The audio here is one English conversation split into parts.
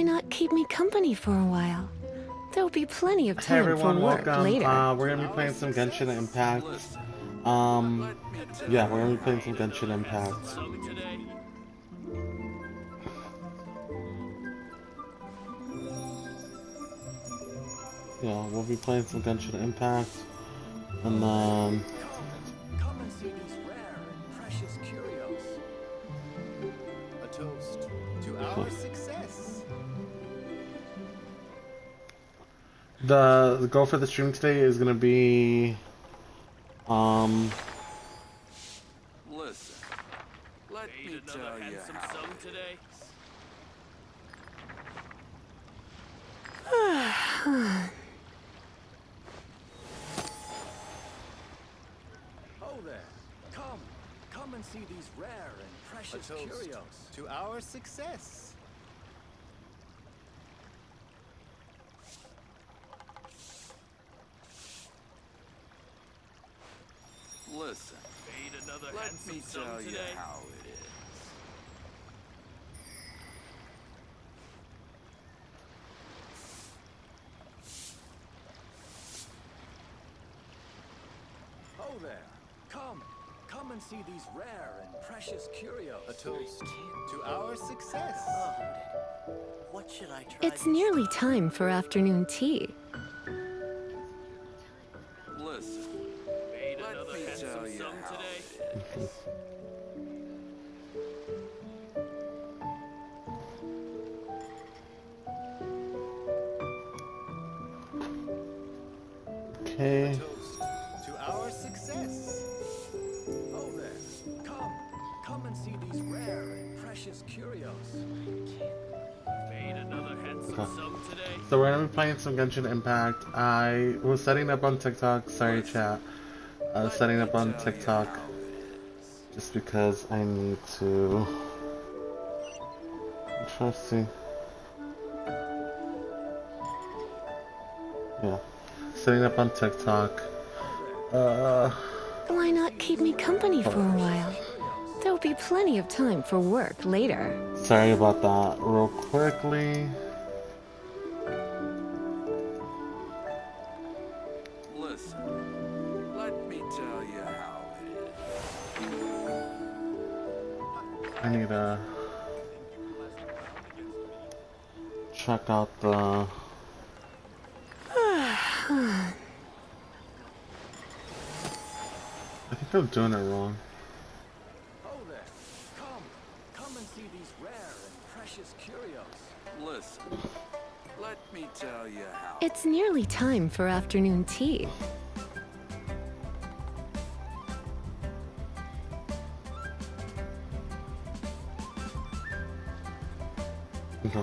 Why not keep me company for a while? There'll be plenty of Hey time everyone, for work welcome. later. We're gonna be playing some Genshin Impact. Yeah, we're gonna be playing some Genshin Impact. Yeah, we'll be playing some Genshin Impact, and then Come and see these rare and precious curios. A toast to our success. the goal for the stream today is gonna be Listen, let me tell you how it today. Oh there. Come and see these rare and precious curios. To our success. Listen, let me tell you how it is. Oh there. Come and see these rare and precious curios. A toast to our success. What should I try? It's nearly time for afternoon tea. Listen, let me tell you how it is. okay. Toast to our success. Oh there. Come and see these rare and precious curios. Made another handsome sum today. So we're gonna be playing some Genshin Impact. I was setting up on TikTok. Sorry, chat. I was setting up on TikTok just because I need to. I'm trying to see. Yeah, setting up on TikTok. Why not keep me company for a while? There'll be plenty of time for work later. Sorry about that. Real quickly. Listen, let me tell you how it is. I need to check out the. I think I'm doing it wrong. Oh there. Come and see these rare and precious curios. Listen, let me tell you how. It's nearly time for afternoon tea. Okay.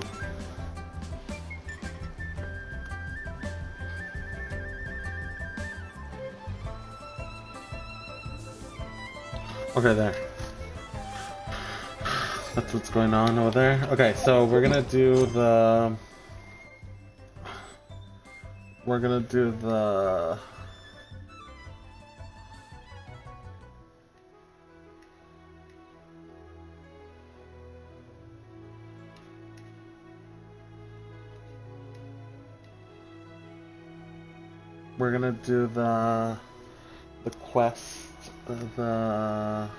Okay, there. That's what's going on over there. Okay, so we're gonna do the. We're gonna do the. We're gonna do the quest, the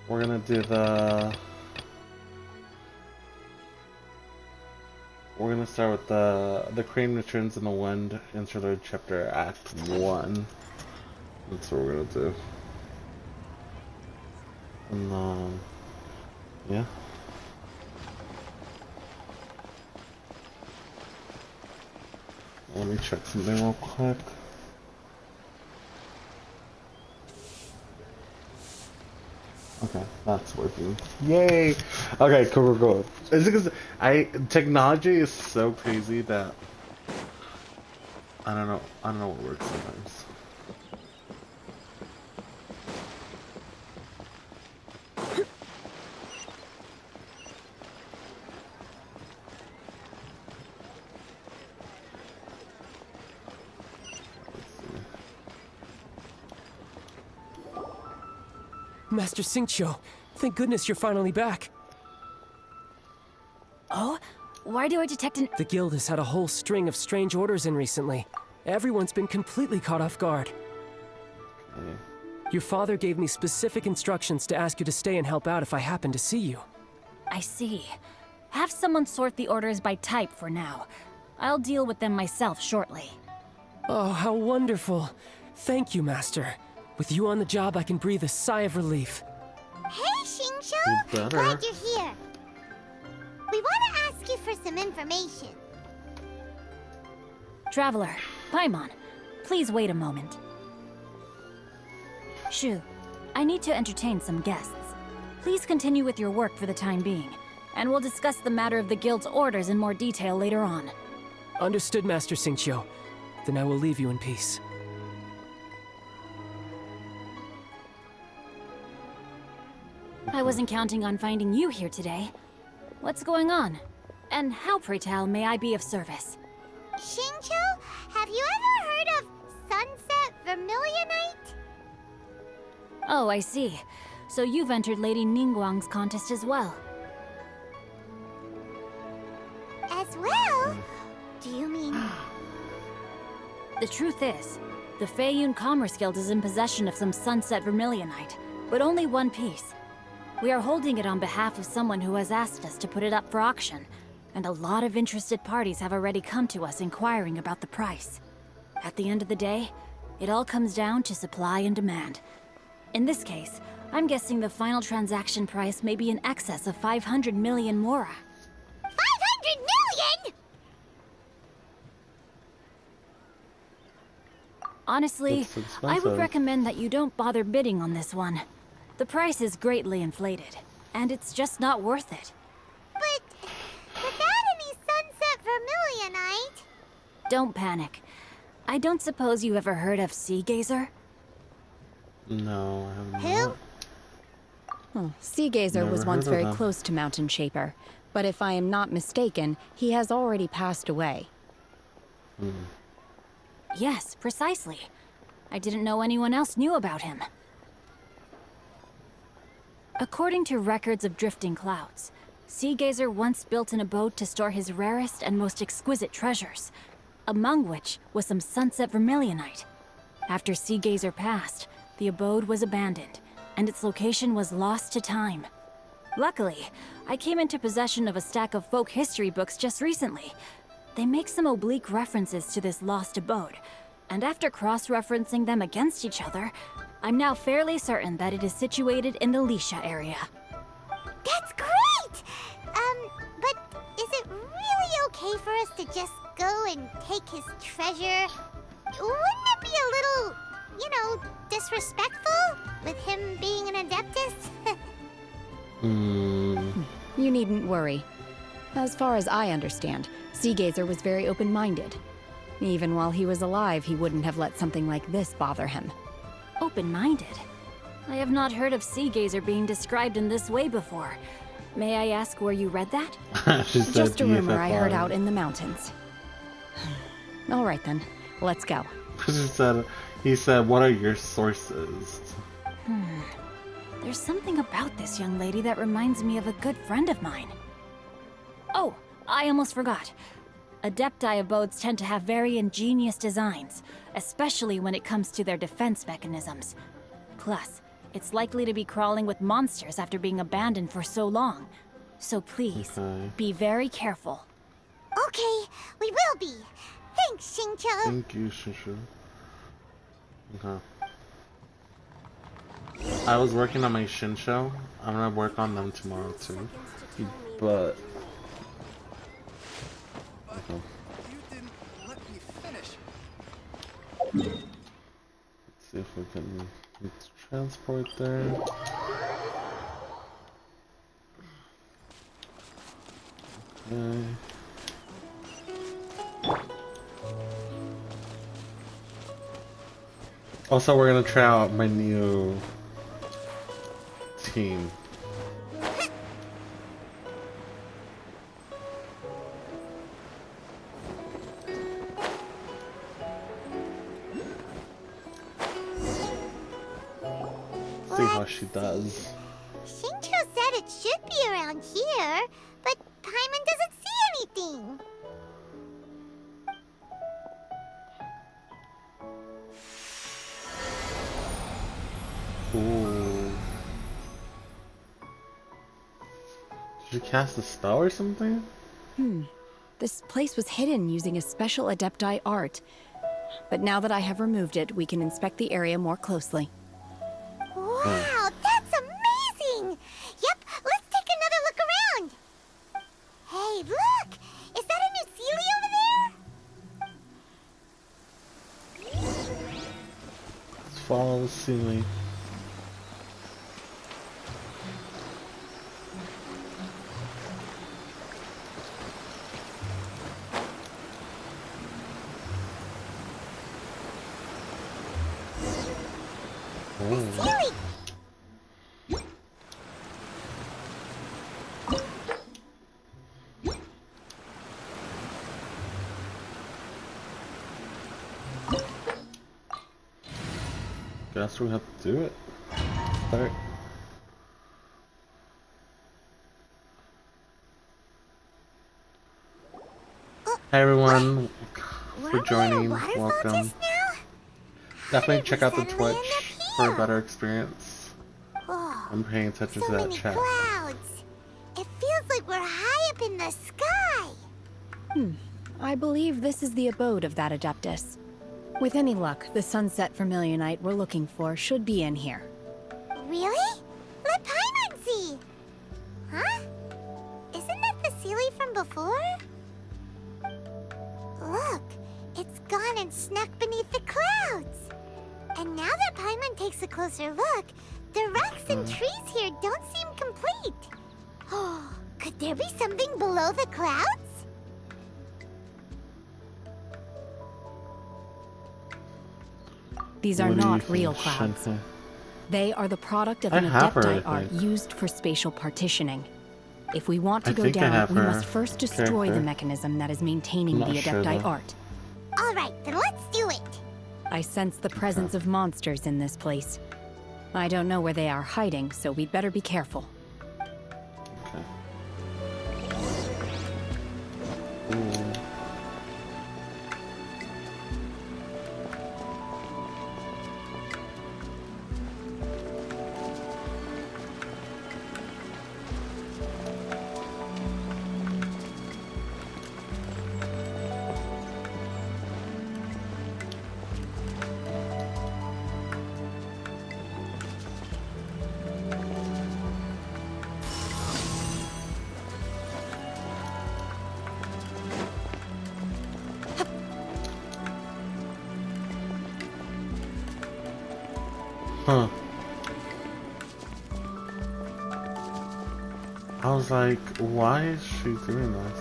we're gonna do the we're gonna start with the Crane Returns in the Wind Interlude Chapter Act 1. That's what we're gonna do. And yeah. Let me check something real quick. Okay, that's working. Yay! Okay, cool. Is it because technology is so crazy that I don't know what works sometimes. Master Xingqiu, Thank goodness you're finally back. Oh? Why do I detect an... The guild has had a whole string of strange orders in recently. Everyone's been completely caught off guard. Your father gave me specific instructions to ask you to stay and help out if I happen to see you. I see. Have someone sort the orders by type for now. I'll deal with them myself shortly. Oh, how wonderful. Thank you, Master. With you on the job, I can breathe a sigh of relief. Hey, Xingqiu! better. Glad you're here. We want to ask you for some information. Traveler, Paimon, please wait a moment. Shu, I need to entertain some guests. Please continue with your work for the time being, and we'll discuss the matter of the guild's orders in more detail later on. Understood, Master Xingqiu. Then I will leave you in peace. I wasn't counting on finding you here today. What's going on? And how, pray tell, may I be of service? Xingqiu, have you ever heard of Sunset Vermilionite? Oh, I see. So you've entered Lady Ningguang's contest as well. As well? Do you mean... The truth is, the Feiyun Commerce Guild is in possession of some Sunset Vermilionite, but only one piece. We are holding it on behalf of someone who has asked us to put it up for auction, and a lot of interested parties have already come to us inquiring about the price. At the end of the day, it all comes down to supply and demand. In this case, I'm guessing the final transaction price may be in excess of 500 million mora. 500 million?! Honestly, That's expensive. I would recommend that you don't bother bidding on this one. The price is greatly inflated, and it's just not worth it. But without any Sunset Vermilionite... Don't panic. I don't suppose you ever heard of Sea Gazer? No, I have Who? not. Sea Gazer Never was once heard of very them. close to Mountain Shaper, but if I am not mistaken, he has already passed away. Yes, precisely. I didn't know anyone else knew about him. According to records of drifting clouds, Sea Gazer once built an abode to store his rarest and most exquisite treasures, among which was some Sunset Vermilionite. After Sea Gazer passed, the abode was abandoned, and its location was lost to time. Luckily, I came into possession of a stack of folk history books just recently. They make some oblique references to this lost abode, and after cross-referencing them against each other, I'm now fairly certain that it is situated in the Lisha area. That's great! But is it really okay for us to just go and take his treasure? Wouldn't it be a little, disrespectful? With him being an Adeptus? You needn't worry. As far as I understand, Sea Gazer was very open-minded. Even while he was alive, he wouldn't have let something like this bother him. Open-minded? I have not heard of Sea Gazer being described in this way before. May I ask where you read that? She said Just a rumor I heard BFFR. out in the mountains. All right then, let's go. He said, what are your sources? There's something about this young lady that reminds me of a good friend of mine. Oh, I almost forgot. Adepti abodes tend to have very ingenious designs, especially when it comes to their defense mechanisms. Plus, it's likely to be crawling with monsters after being abandoned for so long. So please, Okay. be very careful. Okay, we will be. Thanks, Xingqiu. Thank you, Shushu. Okay. I was working on my Shin show. I'm gonna work on them tomorrow too. But okay. You didn't let me finish. Let's see if we can transport there. Okay. Also, we're gonna try out my new team. See how she does. Xingqiu it should be around here, but Paimon doesn't see anything. Ooh. Did you cast a spell or something? This place was hidden using a special Adepti art. But now that I have removed it, we can inspect the area more closely. Wow, that's amazing! Yep, let's take another look around. Hey, look! Is that a new Sealy over there? Let's follow the ceiling. Sealy! Guess we have to do it. Start. Hi everyone, for joining. Welcome. Definitely check out the Twitch for a better experience. I'm paying attention to that chat. Clouds. It feels like we're high up in the sky. I believe this is the abode of that Adeptus. With any luck, the sunset Vermilionite we're looking for should be in here. Really? Let Paimon see. Huh? Isn't that the Sealy from before? Look, it's gone and snuck beneath the clouds. And now that Paimon takes a closer look, the rocks and trees here don't seem complete. Oh, could there be something below the clouds? These are What do you not real think, clouds. Shinta? They are the product of I an have her, Adepti I art think. used for spatial partitioning. If we want to I go think I down, have we her must first destroy the character. mechanism that is maintaining I'm the not sure, Adepti though. art. All right, then let's do it. I sense the presence of monsters in this place. I don't know where they are hiding, so we'd better be careful. Okay. Ooh. Huh. I was like, why is she doing this?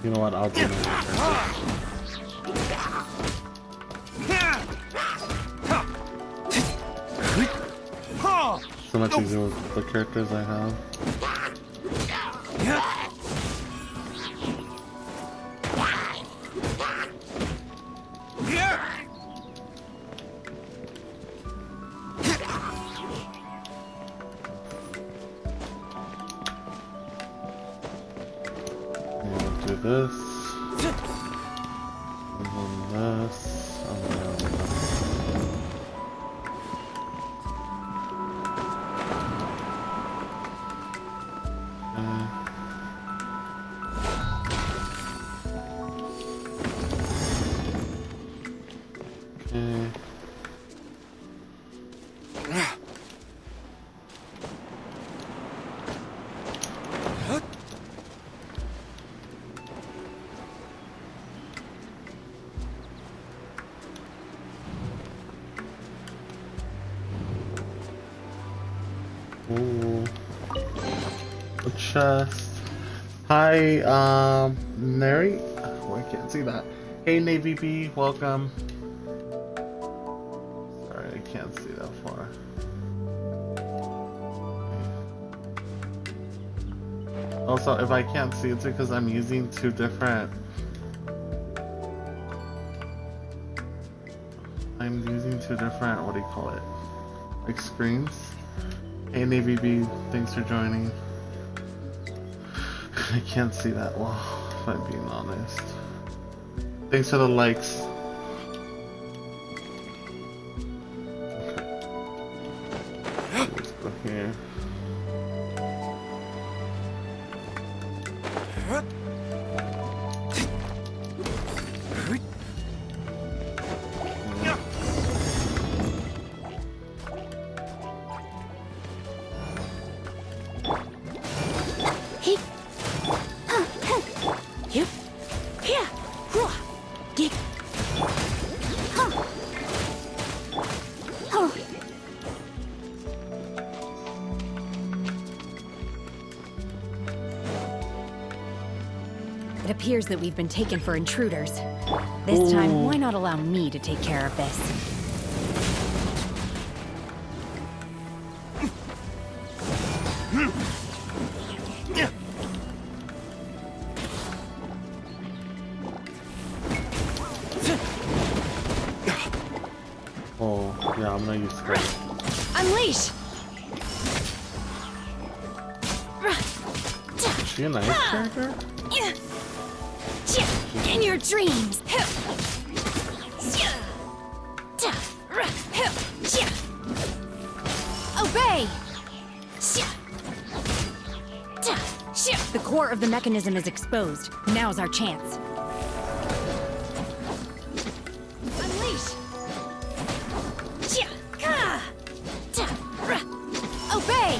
You know what, I'll do that. So much easier with the characters I have. Do this, and then this, and then this. Okay. Ooh. A chest. Hi, Neri? Oh, I can't see that. Hey, Navy B, welcome. Sorry, I can't see that far. Also, if I can't see, it's because I'm using two different... what do you call it? Like screens. Hey NavyB, thanks for joining. I can't see that well, if I'm being honest. Thanks for the likes. Okay. Let's go here. It appears that we've been taken for intruders. This time, why not allow me to take care of this? Oh, yeah, I'm gonna use her. Unleash! Is she a nice character? In your dreams! Obey! The core of the mechanism is exposed. Now's our chance. Unleash! Obey!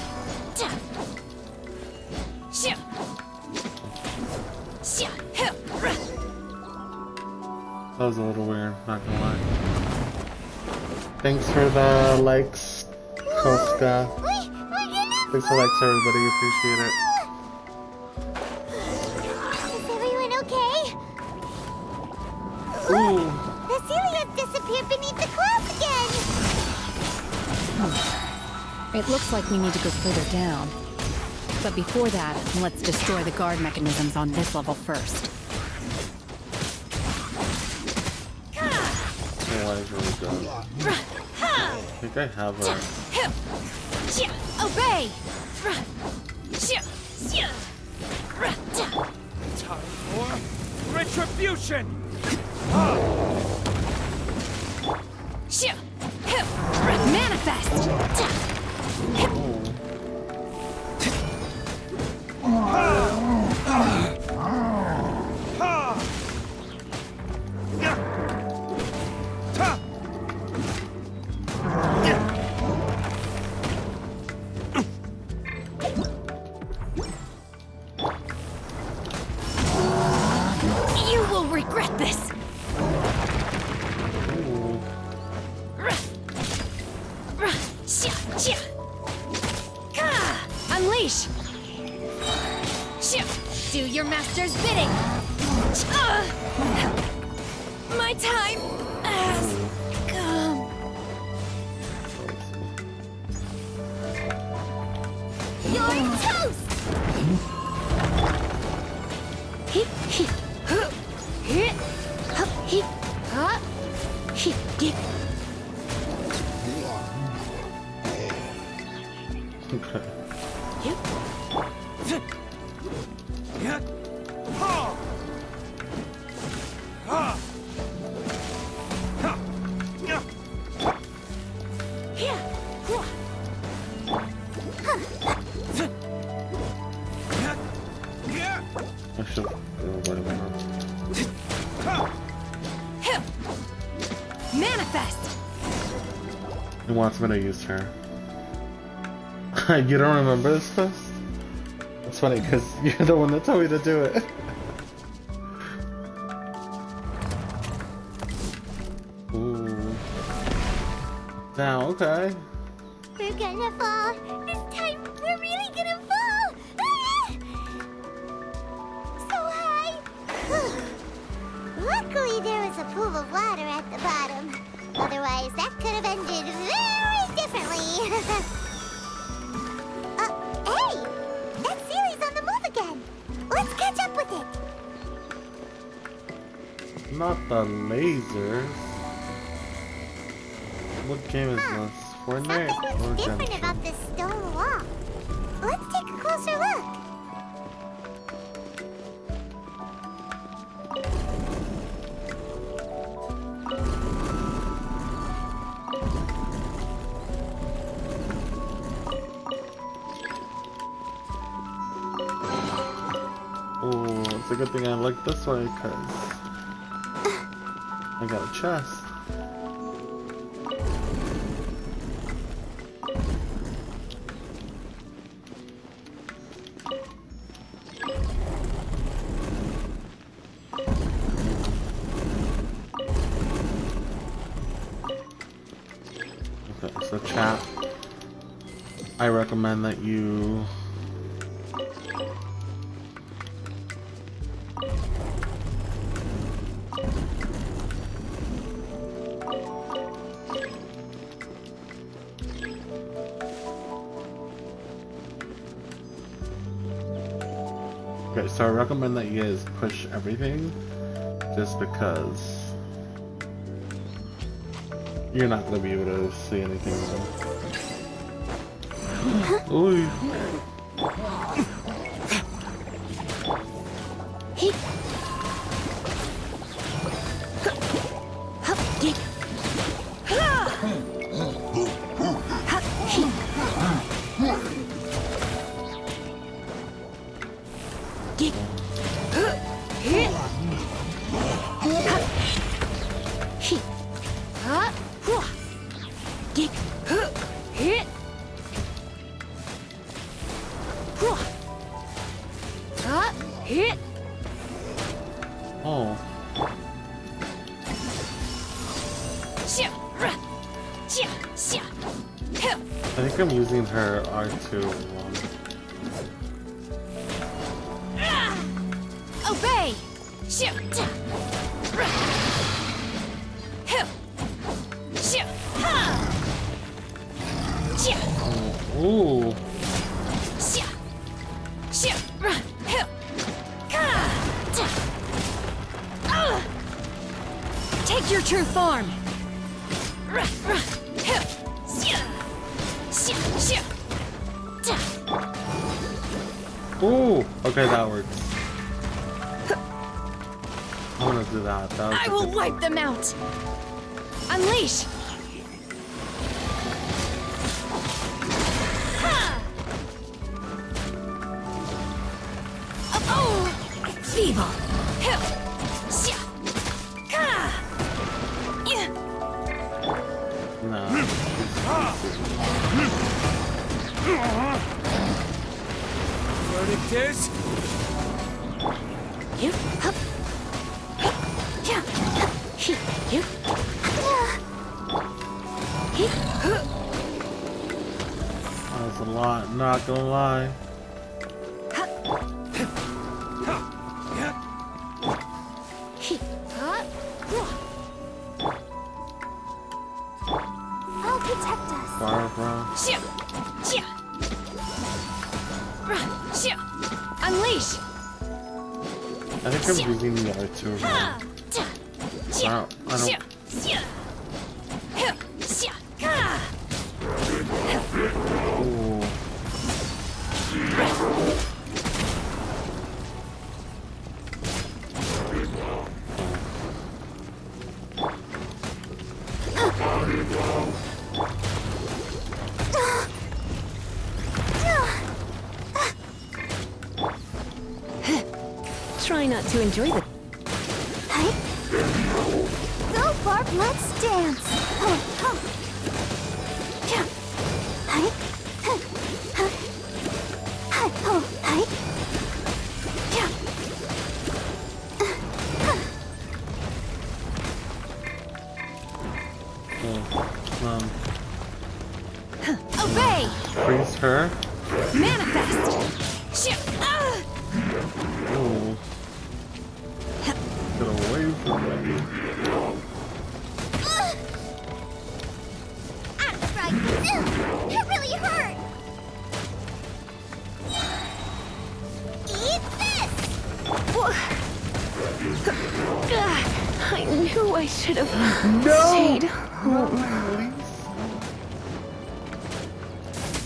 That was a little weird, not gonna lie. Thanks for the likes, Koska. Thanks for the likes, everybody. Appreciate it. Is everyone okay? Ooh. The Celia's disappeared beneath the clouds again! It looks like we need to go further down. But before that, let's destroy the guard mechanisms on this level first. Oh, I really don't. I think I have her. Obey! Time for retribution! Manifest! You will regret this! Unleash! Do your master's bidding! My time has come. You're toast! Okay. I should Manifest! He wants me to use her. You don't remember this quest? It's funny because you're the one that told me to do it. Ooh. Now, okay. We're gonna fall. This time, we're really gonna fall. Ah! So high. Luckily, there was a pool of water at the bottom. Otherwise, that could have ended very differently. Hey! That Sealy's on the move again. Not the lasers. What game is this? Fortnite Something or looks different Genshin? about this stone wall. Let's take a closer look. Oh, it's a good thing I looked this way, cause I got a chest. Okay, so chat, I recommend that you Okay, so I recommend that you guys push everything, just because you're not gonna be able to see anything. Ooh. Oh. I think I'm using her R2 wrong. Obey! Ooh. Take your true form! Ooh. Okay, that works. I wanna do that. That was I a will good wipe one. them out! Unleash! Feeble! No. Verdict is? You up. Yeah. You. That was a lot, not gonna lie. I'll protect us. Fire, bro. Unleash! I think I'm using the R2 wrong. I don't. Ooh. Try not to enjoy the... Go, Barb, let's dance. Obey! Freeze her. Manifest! Ooh. Get away from me. That's right. It really hurt. Eat this. I knew I should have stayed home.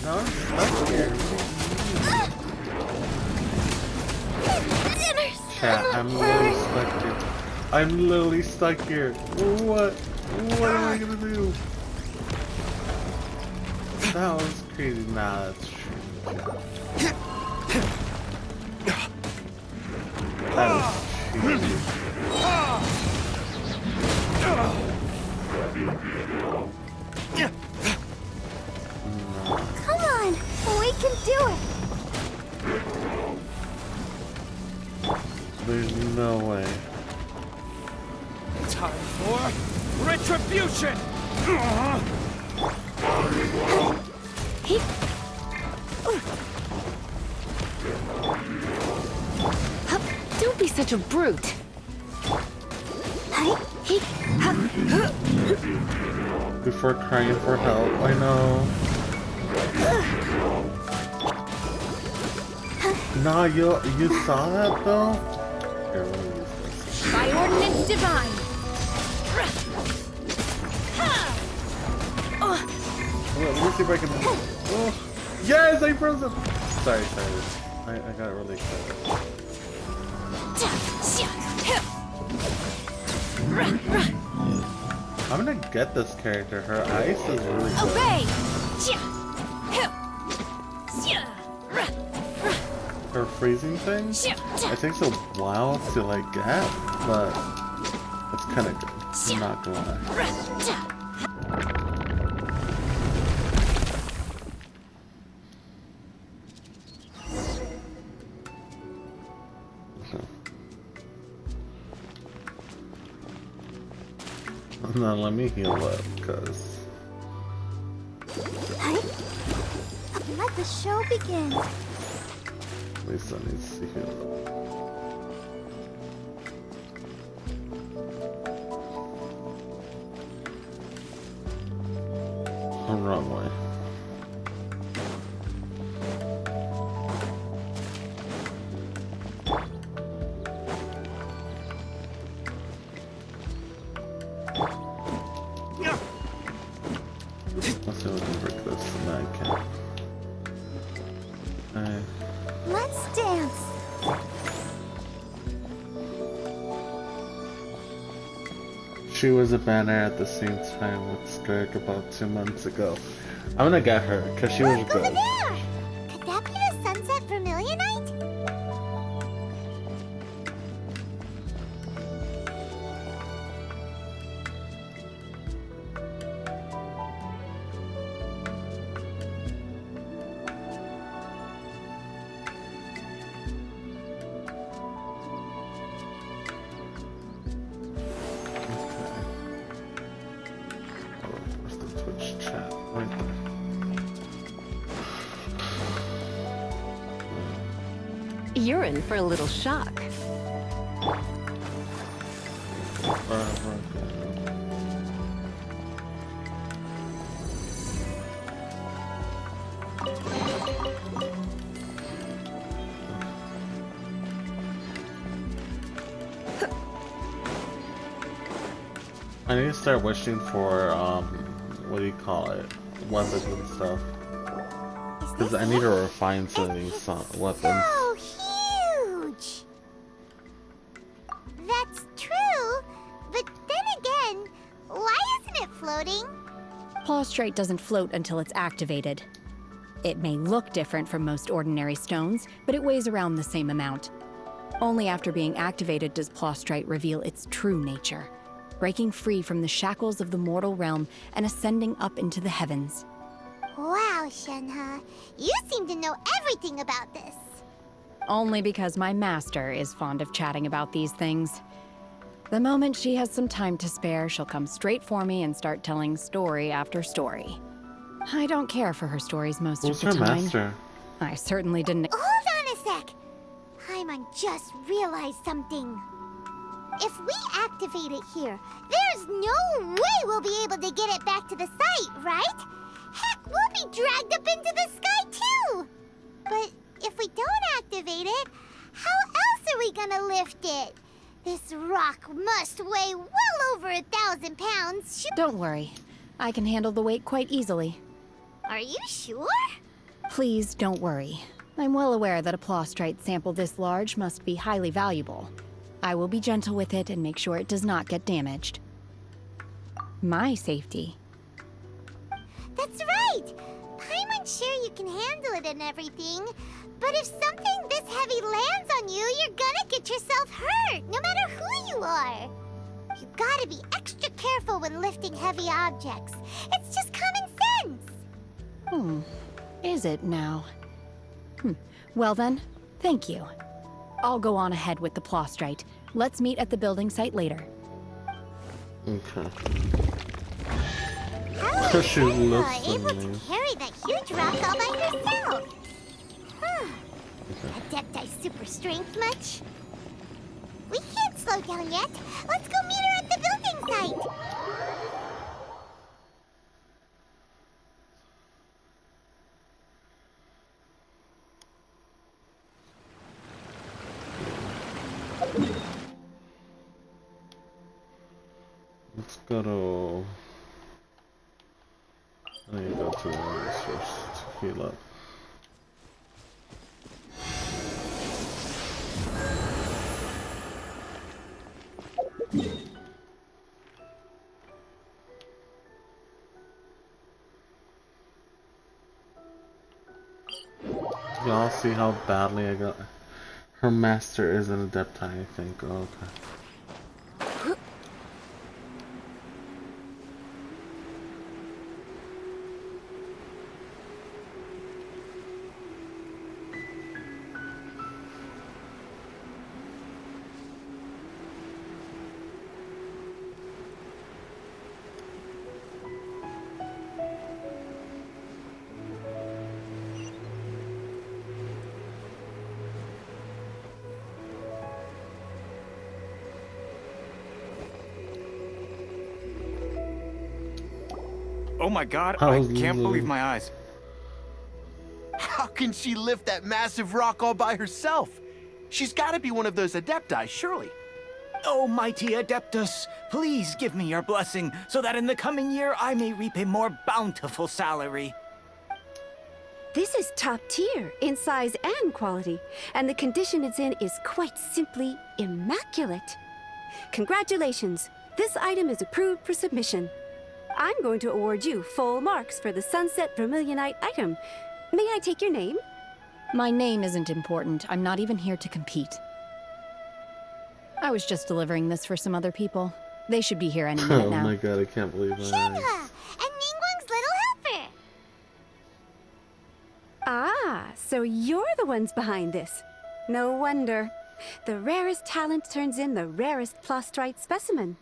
No, I'm stuck here. Cat, I'm literally stuck here. I'm literally stuck here. What? What am I gonna do? That was crazy. Nah, that's true. That is cheating. Come on, we can do it. There's no way. Time for retribution! Don't be such a brute. Before crying for help, I know. Nah, you saw that though? Here, let me use this. By ordinance divine. Well, let me see if I can. Oh, yes, I froze him. Sorry. I got really excited. I'm gonna get this character. Her ice is really good. Obey! Her freezing thing, I think so wild to like get, but it's kind of good. I'm not gonna lie. Now let me heal up, cause Let the show begin. Lisa needs to heal up. Oh, wrong way. Let's see if we can break this. No, I can't. Let's dance. She was a banner at the same time with Skirk about 2 months ago. I'm gonna get her, cause she was Look over good. there! Could that be the Sunset Vermilionite? Where's the Twitch chat? Right there. You're in for a little shock. I need to start wishing for, what do you call it? Weapons and stuff. Because I need to refine some of these weapons. So huge! That's true, but then again, why isn't it floating? Plaustrate doesn't float until it's activated. It may look different from most ordinary stones, but it weighs around the same amount. Only after being activated does Plaustrate reveal its true nature, breaking free from the shackles of the mortal realm and ascending up into the heavens. Wow, Shenhe, you seem to know everything about this. Only because my master is fond of chatting about these things. The moment she has some time to spare, she'll come straight for me and start telling story after story. I don't care for her stories most Who's of the her time. master? I certainly didn't. Hold on a sec. Paimon just realized something. If we activate it here, there's no way we'll be able to get it back to the site, right? Heck, we'll be dragged up into the sky too! But if we don't activate it, how else are we gonna lift it? This rock must weigh well over 1,000 pounds. Don't worry. I can handle the weight quite easily. Are you sure? Please don't worry. I'm well aware that a plostrite sample this large must be highly valuable. I will be gentle with it and make sure it does not get damaged. My safety. That's right! Paimon's sure you can handle it and everything, but if something this heavy lands on you, you're gonna get yourself hurt, no matter who you are. You gotta be extra careful when lifting heavy objects. It's just common sense. Is it now? Well then, thank you. I'll go on ahead with the plostrite. Let's meet at the building site later. Okay. How is She Shenhua looks able to amazing. carry that huge rock all by herself? Huh. Adepti super strength much? We can't slow down yet. Let's go meet her at the building site. Let's go to... I need to go to one of these first to heal up. Y'all see how badly I got... Her master is an adepti, I think. Oh, okay. Oh my god, I can't believe my eyes. How can she lift that massive rock all by herself? She's gotta be one of those adepti, surely. Oh, mighty Adeptus, please give me your blessing so that in the coming year I may reap a more bountiful salary. This is top tier in size and quality, and the condition it's in is quite simply immaculate. Congratulations, this item is approved for submission. I'm going to award you full marks for the Sunset Vermilionite item. May I take your name? My name isn't important. I'm not even here to compete. I was just delivering this for some other people. They should be here any minute Oh now. my god, I can't believe Shenhua that. and Ningguang's little helper. Ah, so you're the ones behind this. No wonder. The rarest talent turns in the rarest plostrite specimen.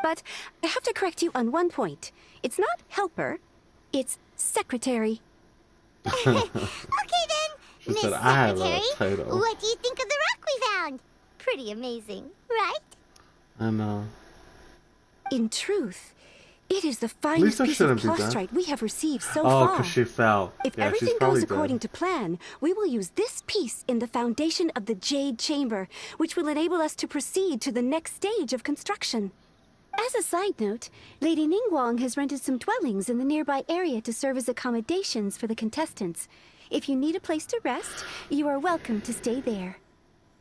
But I have to correct you on one point. It's not helper, it's secretary. Okay then, She Miss said I have a Secretary, title. what do you think of the rock we found? Pretty amazing, right? I know. In truth, it is the least finest I piece of shouldn't be done. plostrite we have received so Oh, far. because she fell. If Yeah, everything she's probably goes according dead. to plan, we will use this piece in the foundation of the Jade Chamber, which will enable us to proceed to the next stage of construction. As a side note, Lady Ningguang has rented some dwellings in the nearby area to serve as accommodations for the contestants. If you need a place to rest, you are welcome to stay there.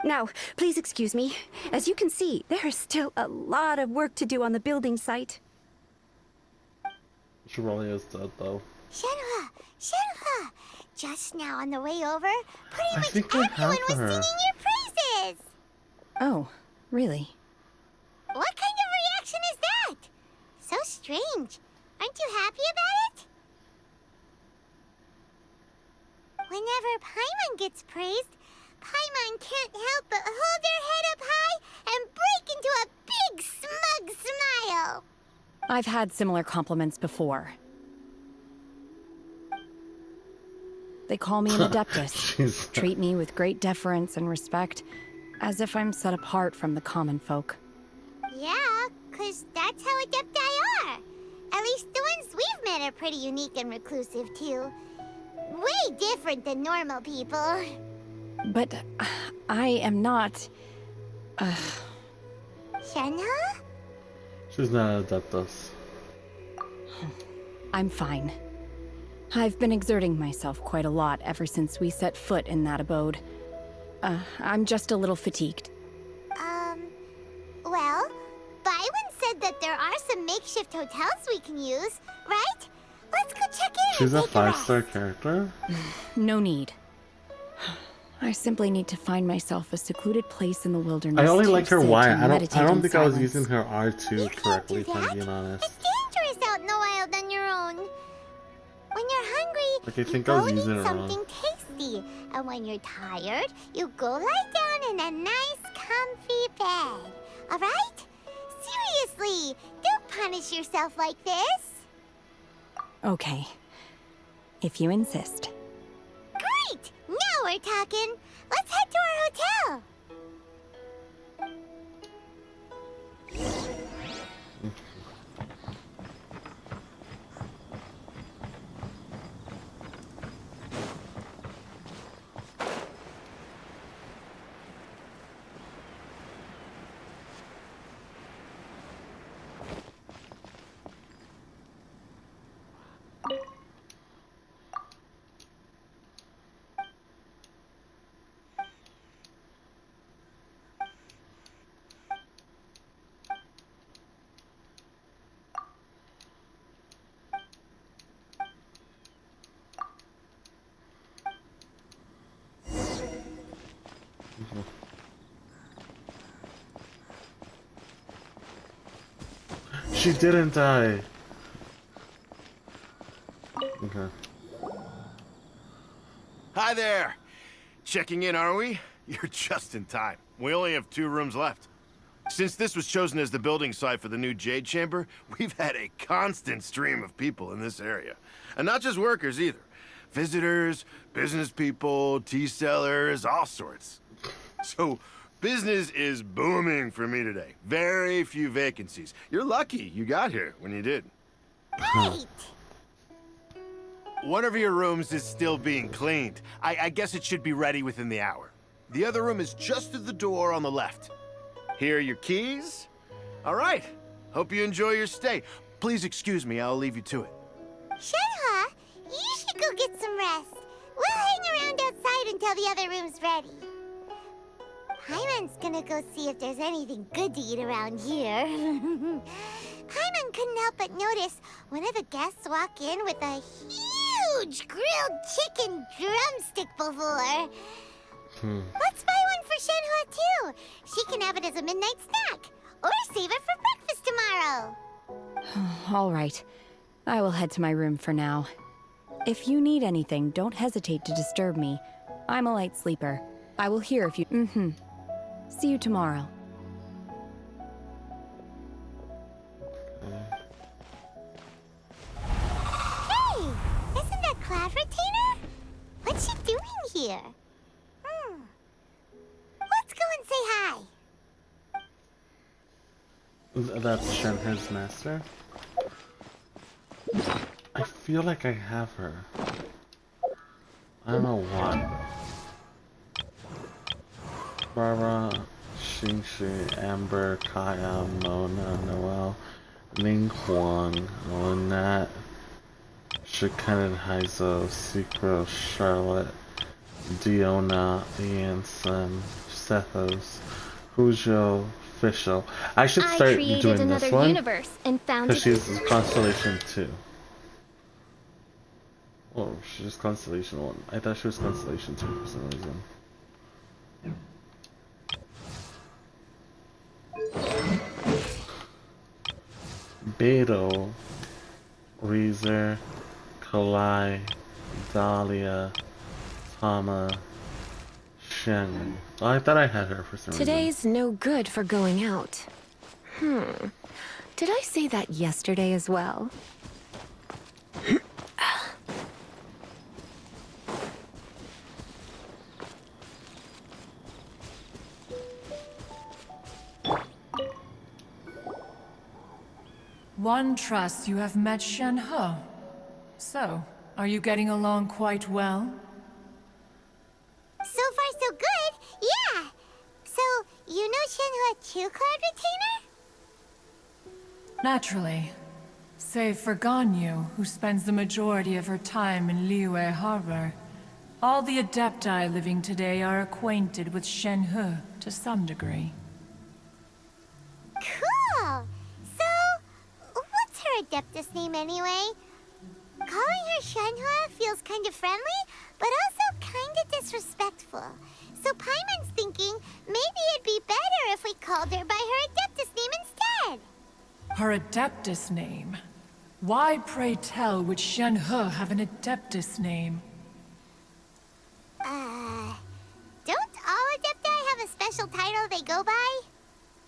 Now, please excuse me. As you can see, there is still a lot of work to do on the building site. She really is dead though. Shenhua! Just now on the way over, pretty I much think I have everyone was her. singing your praises! Oh, really? What kind of reaction is that? So strange. Aren't you happy about it? Whenever Paimon gets praised, Paimon can't help but hold her head up high and break into a big smug smile. I've had similar compliments before. They call me an adeptus, She's treat me with great deference and respect, as if I'm set apart from the common folk. Yeah, 'cause that's how Adepti are. At least the ones we've met are pretty unique and reclusive, too. Way different than normal people. But I am not... Shenhe? She's not an Adeptus. I'm fine. I've been exerting myself quite a lot ever since we set foot in that abode. I'm just a little fatigued. Well, Byron said that there are some makeshift hotels we can use, right? Let's go check in She's a and take a 5-star rest. character? No need. I simply need to find myself a secluded place in the wilderness. I only to like her sit Y. and I meditate don't in think I was silence. using her R2 You correctly, if can't do I'm that. being honest. It's dangerous out in the wild on your own. When you're hungry, Like, I think you I go was and using eat it wrong. something tasty. And when you're tired, you go lie down in a nice, comfy bed. All right? Seriously, don't punish yourself like this. Okay. If you insist. Great! Now we're talking. Let's head to our hotel. She didn't die. Okay. Hi there. Checking in, are we? You're just in time. We only have 2 rooms left. Since this was chosen as the building site for the new Jade Chamber, we've had a constant stream of people in this area. And not just workers either. Visitors, business people, tea sellers, all sorts. So, business is booming for me today. Very few vacancies. You're lucky you got here when you did. Great! One of your rooms is still being cleaned. I guess it should be ready within the hour. The other room is just through the door on the left. Here are your keys. All right. Hope you enjoy your stay. Please excuse me, I'll leave you to it. Shenhe, you should go get some rest. We'll hang around outside until the other room's ready. Paimon's gonna go see if there's anything good to eat around here. Paimon couldn't help but notice one of the guests walk in with a huge grilled chicken drumstick before. Let's buy one for Shenhe too. She can have it as a midnight snack. Or save it for breakfast tomorrow. All right. I will head to my room for now. If you need anything, don't hesitate to disturb me. I'm a light sleeper. I will hear if you... See you tomorrow. Hey! Isn't that Cloud Retainer? What's she doing here? Let's go and say hi. That's Shenhe's master. I feel like I have her. I don't know why. Barbara, Xingxi, Amber, Kaya, Mona, Noelle, Ning Huang, Lynette, Shikanen Heizo, Secret, Charlotte, Diona, Ianson, Sethos, Hujo, Fischl. I should start doing this one universe and found because she's Constellation 2. Oh, she's Constellation 1. I thought she was Constellation 2 for some reason. Beto, Reezer, Kalai, Dahlia, Tama, Shen. Oh, I thought I had her for some reason. Today's no good for going out. Did I say that yesterday as well? One trusts you have met Shenhe. So, are you getting along quite well? So far, so good. Yeah. So, you know Shenhe too, Cloud Retainer? Naturally. Save for Ganyu, who spends the majority of her time in Liyue Harbor. All the Adepti living today are acquainted with Shenhe to some degree. Cool! So, what's her Adeptus name anyway? Calling her Shenhe feels kind of friendly, but also kind of disrespectful. So Paimon's thinking maybe it'd be better if we called her by her Adeptus name instead. Her Adeptus name? Why, pray tell, would Shenhe have an Adeptus name? Don't all Adepti have a special title they go by?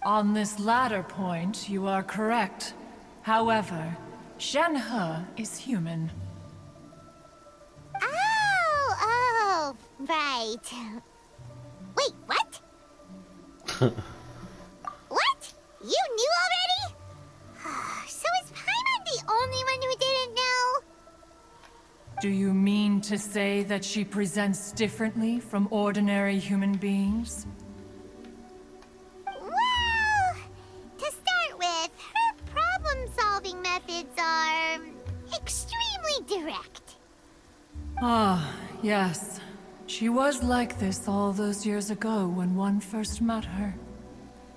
On this latter point, you are correct. However, Shenhe is human. Oh, right. Wait, what? What? You knew already? So is Paimon the only one who didn't know? Do you mean to say that she presents differently from ordinary human beings? Well, to start with, her problem-solving methods are extremely direct. Ah, yes. She was like this all those years ago when one first met her.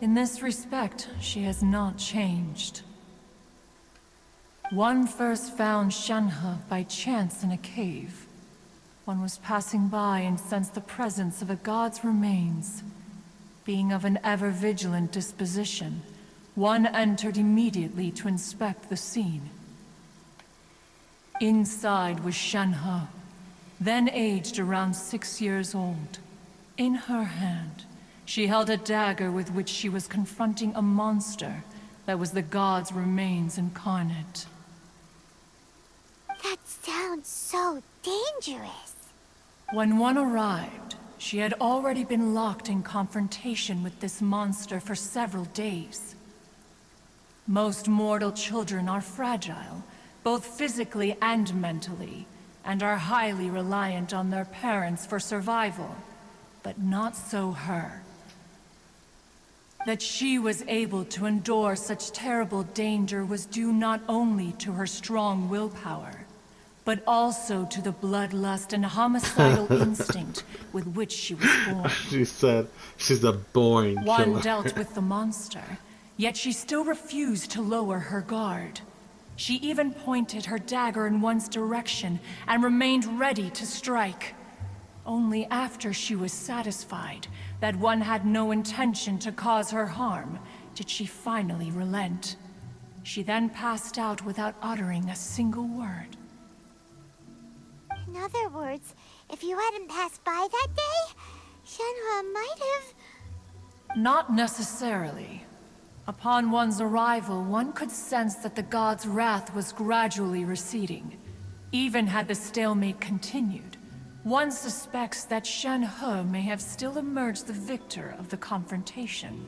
In this respect, she has not changed. One first found Shenhe by chance in a cave. One was passing by and sensed the presence of a god's remains. Being of an ever-vigilant disposition, one entered immediately to inspect the scene. Inside was Shenhe, then aged around 6 years old. In her hand, she held a dagger with which she was confronting a monster that was the god's remains incarnate. That sounds so dangerous. When one arrived, she had already been locked in confrontation with this monster for several days. Most mortal children are fragile, both physically and mentally, and are highly reliant on their parents for survival. But not so her. That she was able to endure such terrible danger was due not only to her strong willpower, but also to the bloodlust and homicidal instinct with which she was born. She said she's a boring One killer. dealt with the monster, yet she still refused to lower her guard. She even pointed her dagger in one's direction and remained ready to strike. Only after she was satisfied that one had no intention to cause her harm did she finally relent. She then passed out without uttering a single word. In other words, if you hadn't passed by that day, Shenhe might have... Not necessarily. Upon one's arrival, one could sense that the god's wrath was gradually receding. Even had the stalemate continued, one suspects that Shenhe may have still emerged the victor of the confrontation.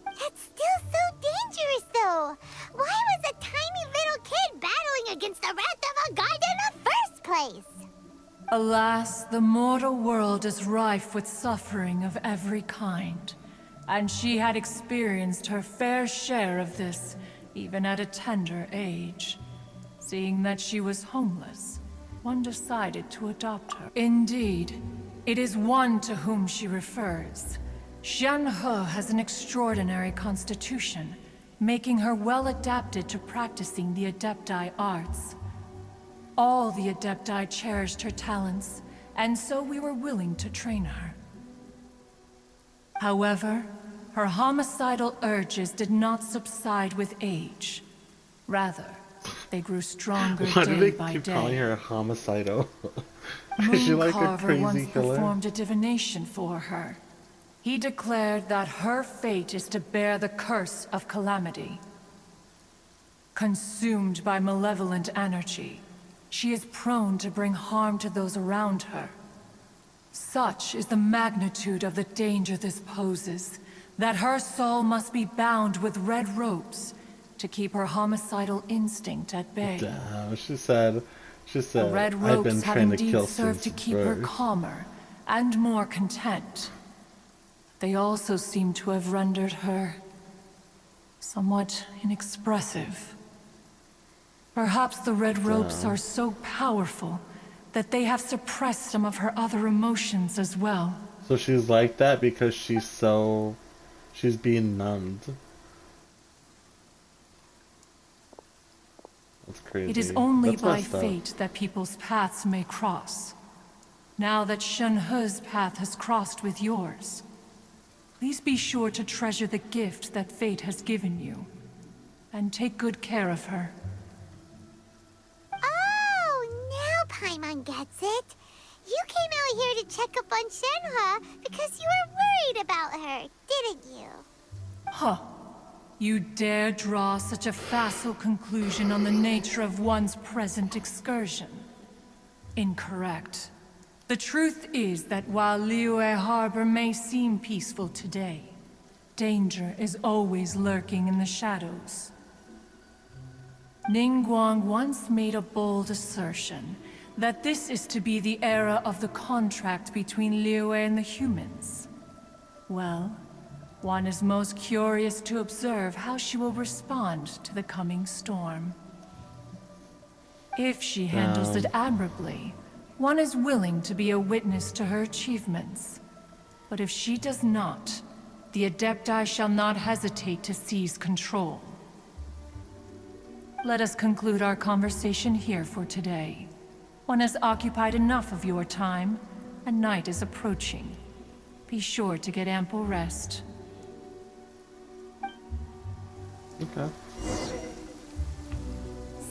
That's still so dangerous, though. Why was a tiny little kid battling against the wrath of a god in the first place? Alas, the mortal world is rife with suffering of every kind. And she had experienced her fair share of this, even at a tender age. Seeing that she was homeless, one decided to adopt her. Indeed, it is one to whom she refers. Shenhe has an extraordinary constitution, making her well adapted to practicing the Adepti arts. All the Adepti cherished her talents, and so we were willing to train her. However, her homicidal urges did not subside with age. Rather, they grew stronger Why do day they by keep day. calling her homicidal? Is she like a Mooncarver crazy once killer? performed a divination for her. He declared that her fate is to bear the curse of calamity. Consumed by malevolent energy, she is prone to bring harm to those around her. Such is the magnitude of the danger this poses, that her soul must be bound with red ropes to keep her homicidal instinct at bay. Damn, she said, The red I've ropes been have trying to indeed kill served to since keep her birth. calmer and more content. They also seem to have rendered her somewhat inexpressive. Perhaps the red ropes are so powerful that they have suppressed some of her other emotions as well. So she's like that because she's being numbed. That's crazy. It is only That's by messed up. fate that people's paths may cross. Now that Shenhe's path has crossed with yours, please be sure to treasure the gift that fate has given you, and take good care of her. Oh, now Paimon gets it. You came out here to check up on Shenhe because you were worried about her, didn't you? Huh. You dare draw such a facile conclusion on the nature of one's present excursion? Incorrect. The truth is that while Liyue Harbor may seem peaceful today, danger is always lurking in the shadows. Ningguang once made a bold assertion that this is to be the era of the contract between Liyue and the humans. Well, one is most curious to observe how she will respond to the coming storm. If she handles it admirably, one is willing to be a witness to her achievements. But if she does not, the Adepti shall not hesitate to seize control. Let us conclude our conversation here for today. One has occupied enough of your time, and night is approaching. Be sure to get ample rest. Okay.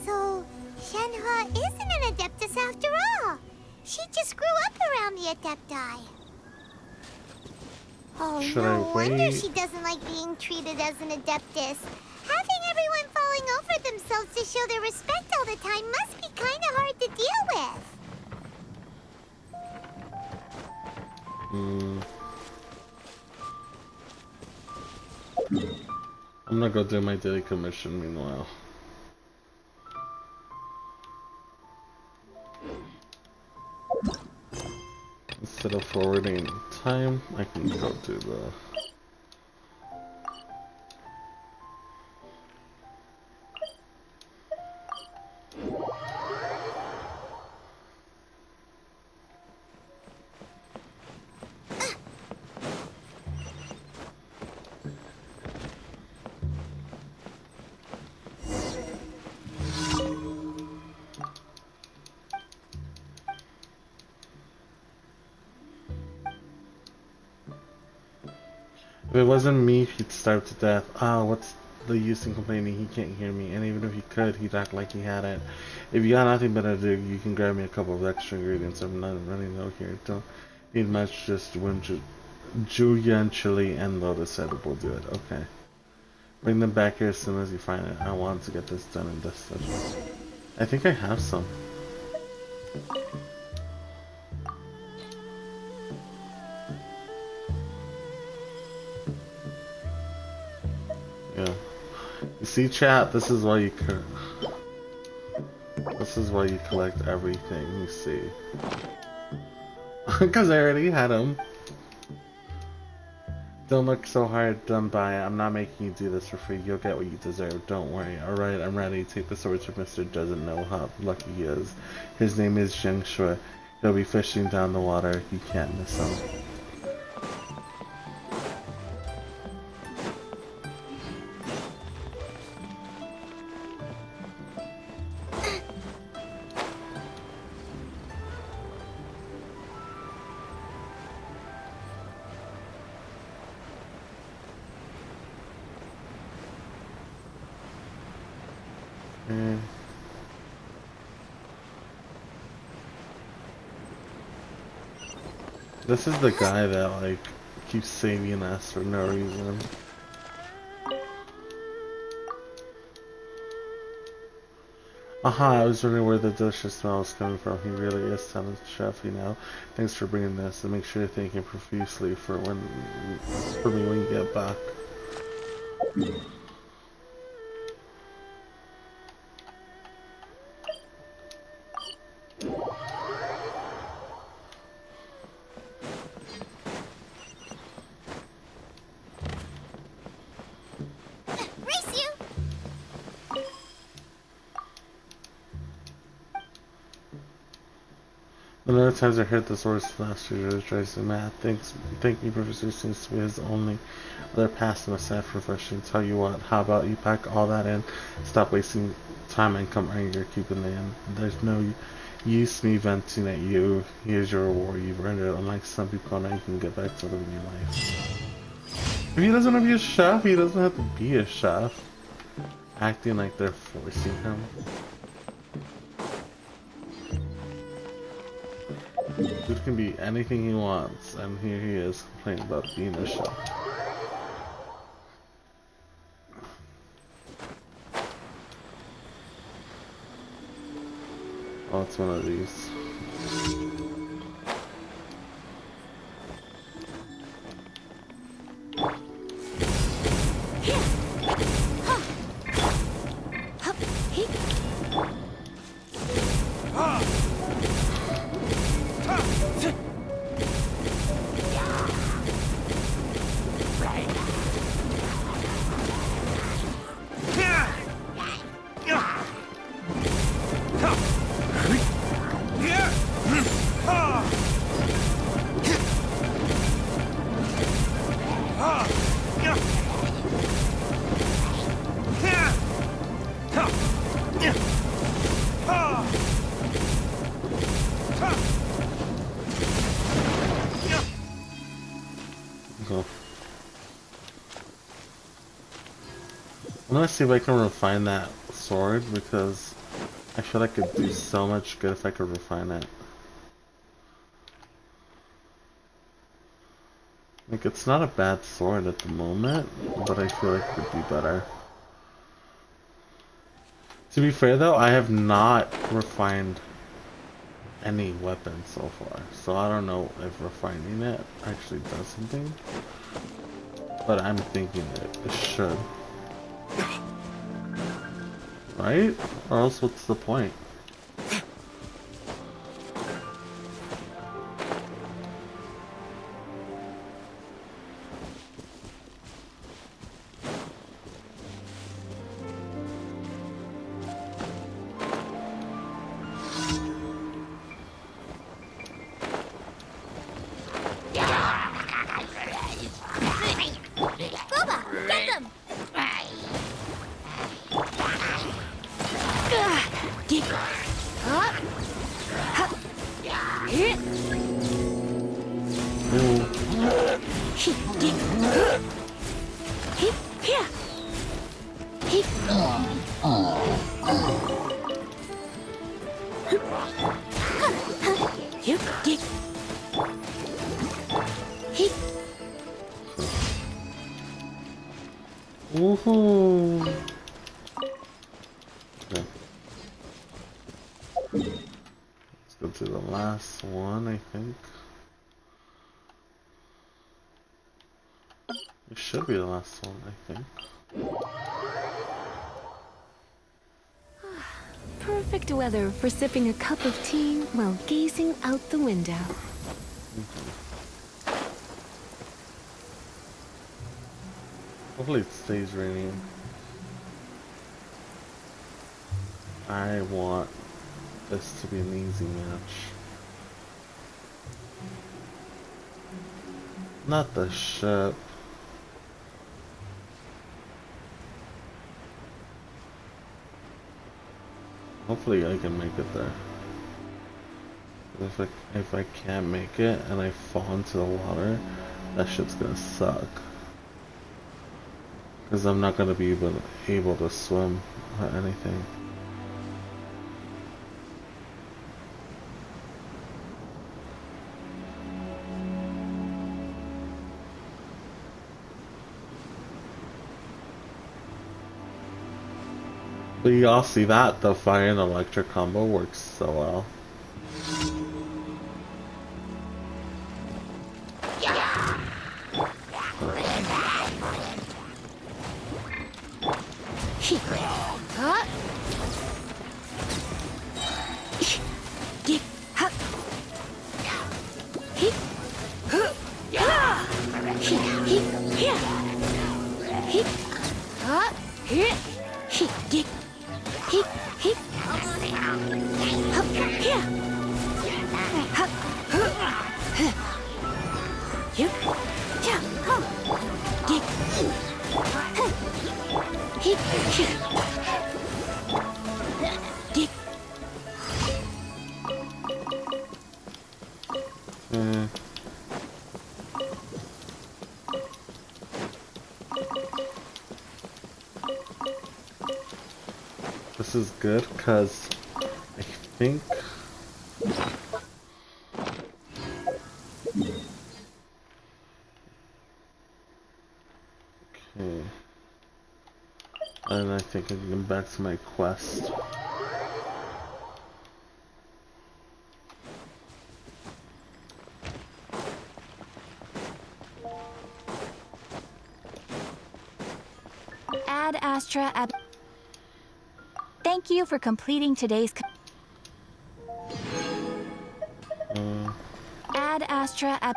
So, Shenhe isn't an Adeptus after all. She just grew up around the Adepti. Oh, Should no I wonder wait? she doesn't like being treated as an Adeptus. Having everyone falling over themselves to show their respect all the time must be kind of hard to deal with. I'm gonna go do my daily commission meanwhile. Instead of forwarding time, I can go do the... If it wasn't me, he'd starve to death. Ah, what's the use in complaining? He can't hear me, and even if he could, he'd act like he had it. If you got nothing better to do, you can grab me a couple of extra ingredients. I'm not running low here. Don't need much, just julienne chili and lotus head will do it. Okay. Bring them back here as soon as you find it. I want to get this done in this session. I think I have some. Yeah. You see, chat, this is why you collect everything you see. Because I already had them. Don't look so hard done by it. I'm not making you do this for free. You'll get what you deserve. Don't worry. Alright, I'm ready. Take the swords from Mr. Doesn't Know how lucky he is. His name is Zheng Shui. He'll be fishing down the water. You can't miss him. This is the guy that, like, keeps saving us for no reason. Aha, I was wondering where the delicious smell was coming from. He really is talented chef, you know. Thanks for bringing this, and make sure to thank him profusely for me when you get back. Racing number of times I heard this word last year drives me mad. Thank you, Professor. Seems to be his only other pastime aside from refreshing. Tell you what, how about you pack all that in, stop wasting time and come earn your keep in the end. There's no use me venting at you. Here's your reward. You've earned it. Unlike some people, now you can get back to living your life. If he doesn't want to be a chef, he doesn't have to be a chef. Acting like they're forcing him. Dude can be anything he wants, and here he is complaining about being a chef. Oh, it's one of these. I'm gonna see if I can refine that sword because I feel like it'd do so much good if I could refine it. Like, it's not a bad sword at the moment, but I feel like it could be better. To be fair though, I have not refined any weapon so far, so I don't know if refining it actually does something, but I'm thinking it should. Right? Or else what's the point? Woohoo! Okay. Let's go to the last one, I think. It should be the last one, I think. Perfect weather for sipping a cup of tea while gazing out the window. Hopefully it stays raining. I want this to be an easy match. Not the ship. Hopefully I can make it there. If I can't make it and I fall into the water, that shit's gonna suck. Because I'm not gonna be able to swim or anything. But you all see that the fire and electric combo works so well. You, yeah, come. Get. Hit. Get. This is good because I think okay, and I think I can get back to my quest. Ad Astra Ab. Thank you for completing today's. Ad Astra Ab.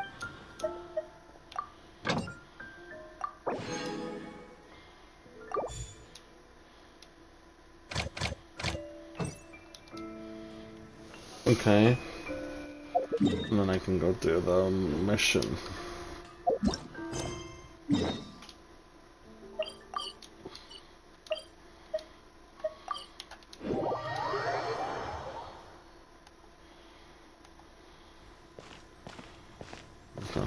Okay. And then I can go do the mission. Okay.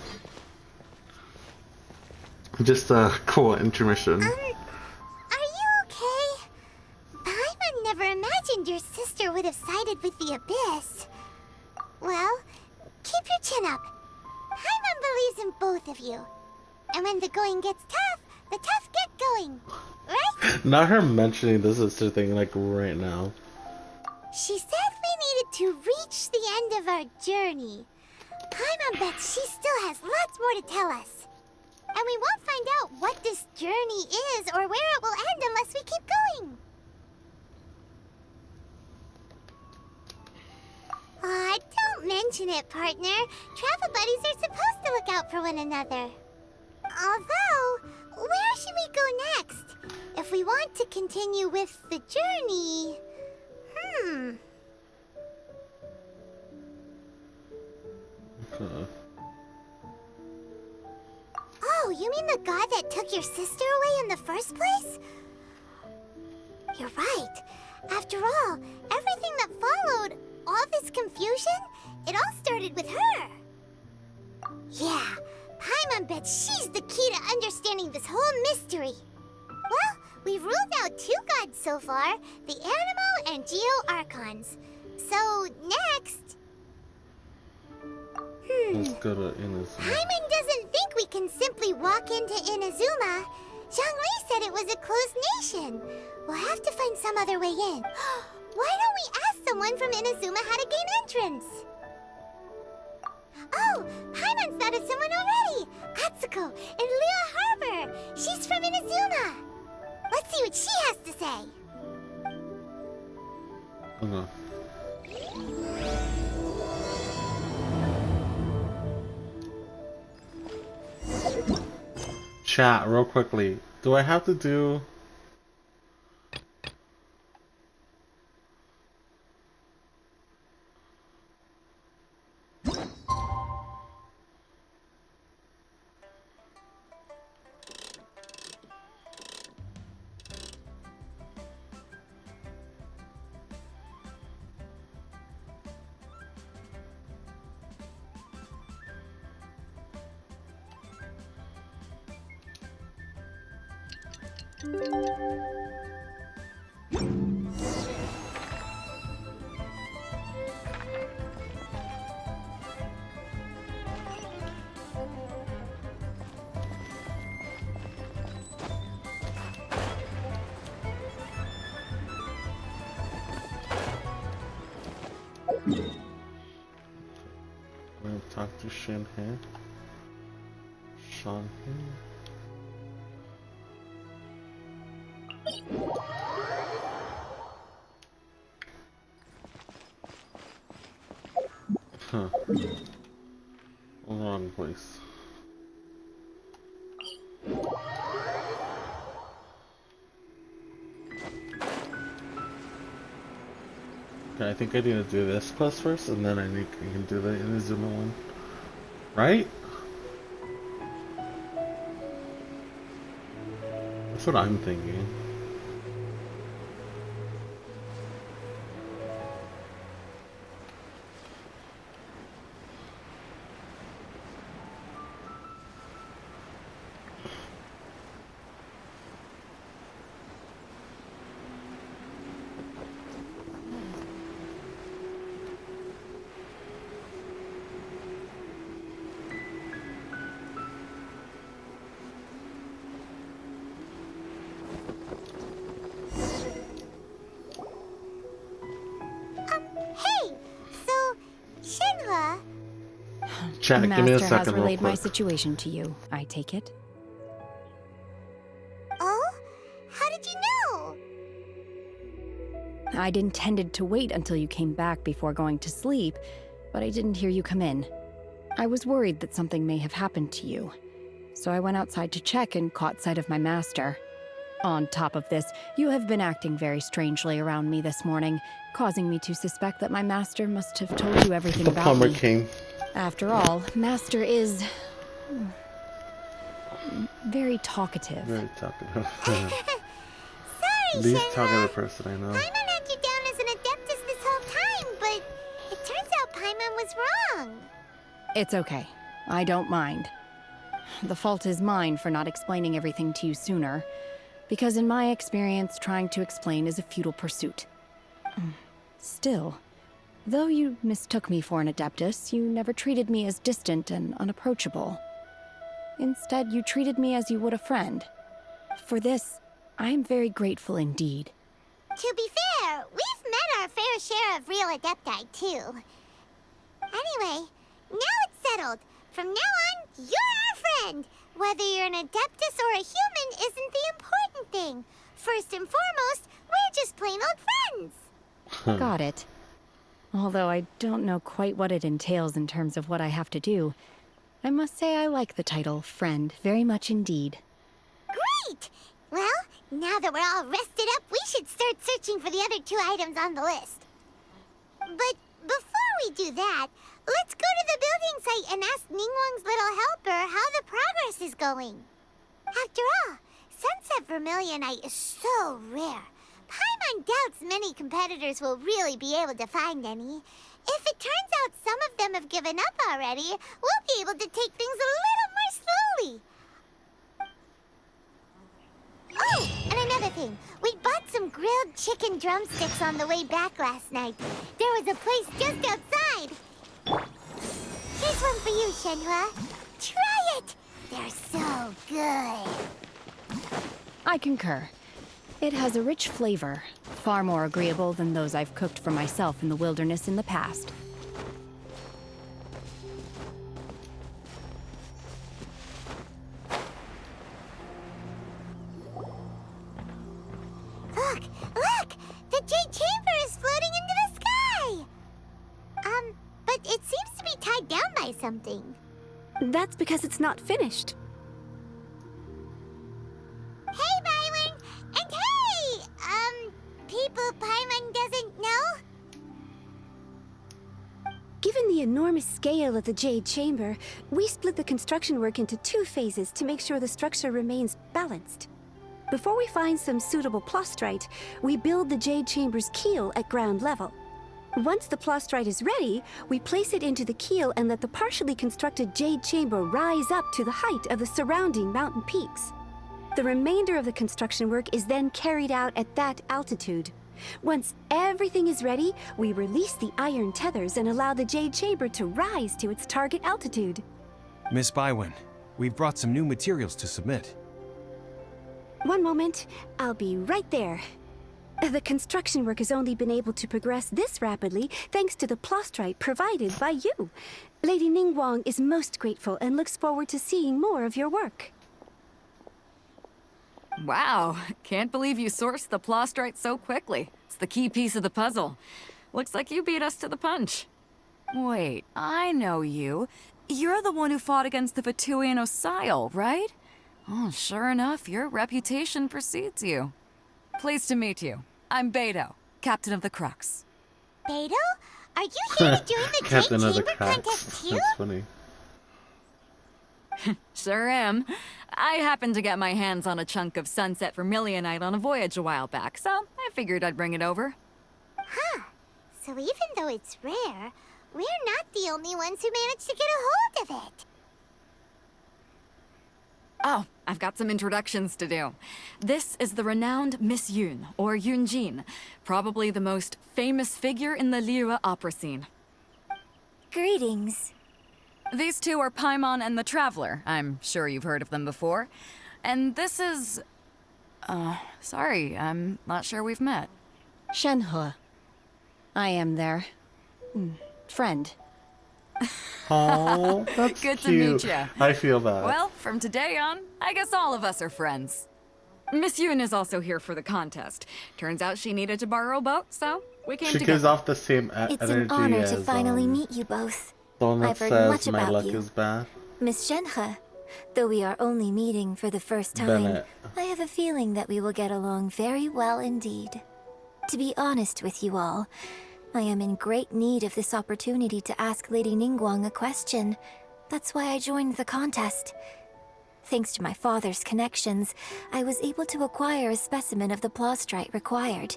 Just a cool intermission. Are you okay? Paimon never imagined your sister would have sided with the Abyss. Well, keep your chin up. Paimon believes in both of you. And when the going gets tough, the tough get going. Right? Not her mentioning the sister thing like right now. She said we needed to reach the end of our journey. Paimon bets she still has lots more to tell us. And we won't find out what this journey is or where it will end unless we keep going. Aw, don't mention it, partner. Travel buddies are supposed to look out for one another. Although, where should we go next? If we want to continue with the journey... Okay. Oh, you mean the god that took your sister away in the first place? You're right. After all, everything that followed, all this confusion, it all started with her. Yeah, Paimon bets she's the key to understanding this whole mystery. Well, we've ruled out 2 gods so far, the Animo and Geo Archons. So, next... Let's go to Inazuma. Paimon doesn't think we can simply walk into Inazuma. Zhongli said it was a closed nation. We'll have to find some other way in. Why don't we ask someone from Inazuma how to gain entrance? Oh, Paimon's thought of someone already! Atsuko in Liyue Harbor! She's from Inazuma! Let's see what she has to say! Okay. Chat, real quickly. Do I have to do... I'm gonna talk to Shin here. Sean here. Huh. Wrong place. Okay, I think I need to do this quest first, and then I can do the Inazuma one. Right? That's what I'm thinking. Hey! So, Shenhua... Chat, give me a Master second has real relayed my quick. situation to you, I take it. Oh? How did you know? I'd intended to wait until you came back before going to sleep, but I didn't hear you come in. I was worried that something may have happened to you, so I went outside to check and caught sight of my master. On top of this, you have been acting very strangely around me this morning, causing me to suspect that my master must have told you everything The about Plumber me. King. After all, Master is... very talkative. Very talkative. Sorry, Least Shenhua. talkative person I know. Paimon had you down as an Adeptus this whole time, but it turns out Paimon was wrong. It's okay. I don't mind. The fault is mine for not explaining everything to you sooner, because in my experience, trying to explain is a futile pursuit. Still, though you mistook me for an Adeptus, you never treated me as distant and unapproachable. Instead, you treated me as you would a friend. For this, I am very grateful indeed. To be fair, we've met our fair share of real Adepti, too. Anyway, now it's settled. From now on, you're our friend. Whether you're an Adeptus or a human isn't the important thing. First and foremost, we're just plain old friends. Got it. Although I don't know quite what it entails in terms of what I have to do, I must say I like the title friend very much indeed. Great! Well, now that we're all rested up, we should start searching for the other 2 items on the list. But before we do that, let's go to the building site and ask Ningguang's little helper how the progress is going. After all, Sunset Vermilionite is so rare. Paimon doubts many competitors will really be able to find any. If it turns out some of them have given up already, we'll be able to take things a little more slowly. Oh, and another thing. We bought some grilled chicken drumsticks on the way back last night. There was a place just outside. Here's one for you, Shenhua. Try it. They're so good. I concur. It has a rich flavor, far more agreeable than those I've cooked for myself in the wilderness in the past. Look! Look! The Jade Chamber is floating into the sky! But it seems to be tied down by something. That's because it's not finished. Hey, Byron! And hey! People Paimon doesn't know? Given the enormous scale of the Jade Chamber, we split the construction work into 2 phases to make sure the structure remains balanced. Before we find some suitable plastrite, we build the Jade Chamber's keel at ground level. Once the plastrite is ready, we place it into the keel and let the partially constructed Jade Chamber rise up to the height of the surrounding mountain peaks. The remainder of the construction work is then carried out at that altitude. Once everything is ready, we release the iron tethers and allow the Jade Chamber to rise to its target altitude. Miss Bywin, we've brought some new materials to submit. One moment, I'll be right there. The construction work has only been able to progress this rapidly thanks to the plastrite provided by you. Lady Ningguang is most grateful and looks forward to seeing more of your work. Wow, can't believe you sourced the plastrite so quickly. It's the key piece of the puzzle. Looks like you beat us to the punch. Wait, I know you. You're the one who fought against the Vatuian Osile, right? Oh, sure enough, your reputation precedes you. Pleased to meet you. I'm Beto, captain of the Crux. Beto? Are you here to join the Jade Captain of the Chamber Crux. contest too? That's funny. Sure am. I happened to get my hands on a chunk of sunset vermilionite on a voyage a while back, so I figured I'd bring it over. Huh. So even though it's rare, we're not the only ones who managed to get a hold of it. Oh, I've got some introductions to do. This is the renowned Miss Yoon, or Yoonjin, probably the most famous figure in the Liyue opera scene. Greetings. These two are Paimon and the Traveler. I'm sure you've heard of them before. And this is... sorry, I'm not sure we've met. Shenhe. I am their... friend. Oh, that's Good cute. to meet ya. I feel that. Well, from today on, I guess all of us are friends. Miss Yoon is also here for the contest. Turns out she needed to borrow a boat, so we came She together. gives off the same It's energy an honor as to finally meet you both. the one that I've heard says much my about luck you. is bad. Miss Shenhe, though we are only meeting for the first time, Bennett. I have a feeling that we will get along very well indeed. To be honest with you all, I am in great need of this opportunity to ask Lady Ningguang a question. That's why I joined the contest. Thanks to my father's connections, I was able to acquire a specimen of the plaustrite required.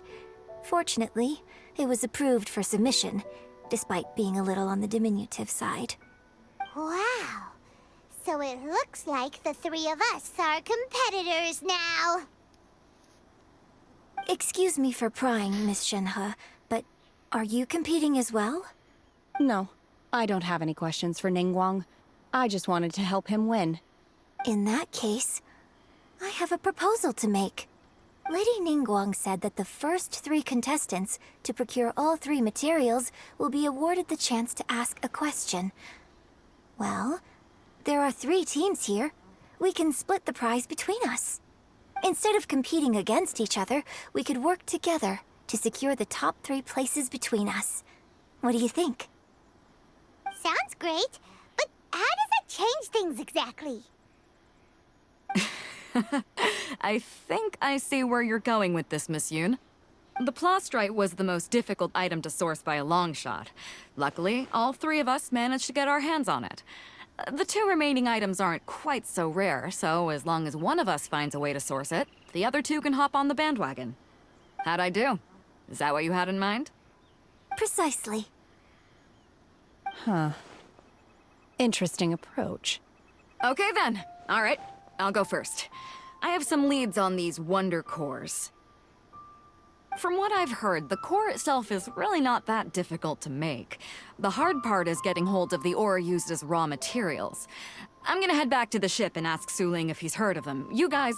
Fortunately, it was approved for submission, despite being a little on the diminutive side. Wow. So it looks like the three of us are competitors now. Excuse me for prying, Miss Shenhe, but are you competing as well? No, I don't have any questions for Ningguang. I just wanted to help him win. In that case, I have a proposal to make. Lady Ningguang said that the first 3 contestants to procure all 3 materials will be awarded the chance to ask a question. Well, there are 3 teams here. We can split the prize between us. Instead of competing against each other, we could work together to secure the top 3 places between us. What do you think? Sounds great, but how does that change things exactly? I think I see where you're going with this, Miss Yoon. The plaustrite was the most difficult item to source by a long shot. Luckily, all 3 of us managed to get our hands on it. The 2 remaining items aren't quite so rare, so as long as one of us finds a way to source it, the other 2 can hop on the bandwagon. How'd I do? Is that what you had in mind? Precisely. Huh. Interesting approach. Okay then. All right, I'll go first. I have some leads on these wonder cores. From what I've heard, the core itself is really not that difficult to make. The hard part is getting hold of the ore used as raw materials. I'm gonna head back to the ship and ask Suling if he's heard of them. You guys...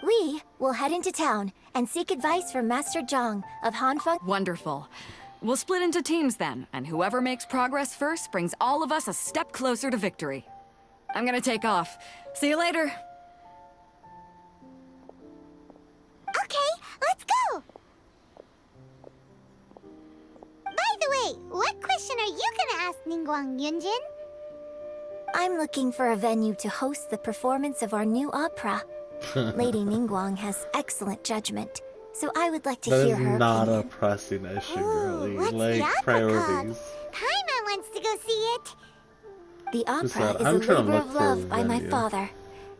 We will head into town and seek advice from Master Zhang of Hanfeng. Wonderful. We'll split into teams then, and whoever makes progress first brings all of us a step closer to victory. I'm gonna take off. See you later. Okay, let's go! By the way, what question are you gonna ask Ningguang Yunjin? I'm looking for a venue to host the performance of our new opera. Lady Ningguang has excellent judgment, so I would like to That hear is her not opinion. a pressing issue, Ooh, really. what's Like, the opera priorities. called? Paimon wants to go see it. The opera said, is a "I'm trying to labor look of for a love by my venue." father.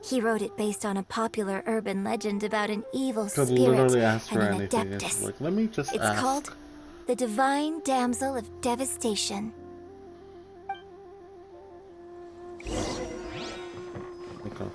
He wrote it based on a popular urban legend about an evil Could spirit literally ask and for an anything. adeptus. It's like, let me just It's ask. called The Divine Damsel of Devastation. Okay.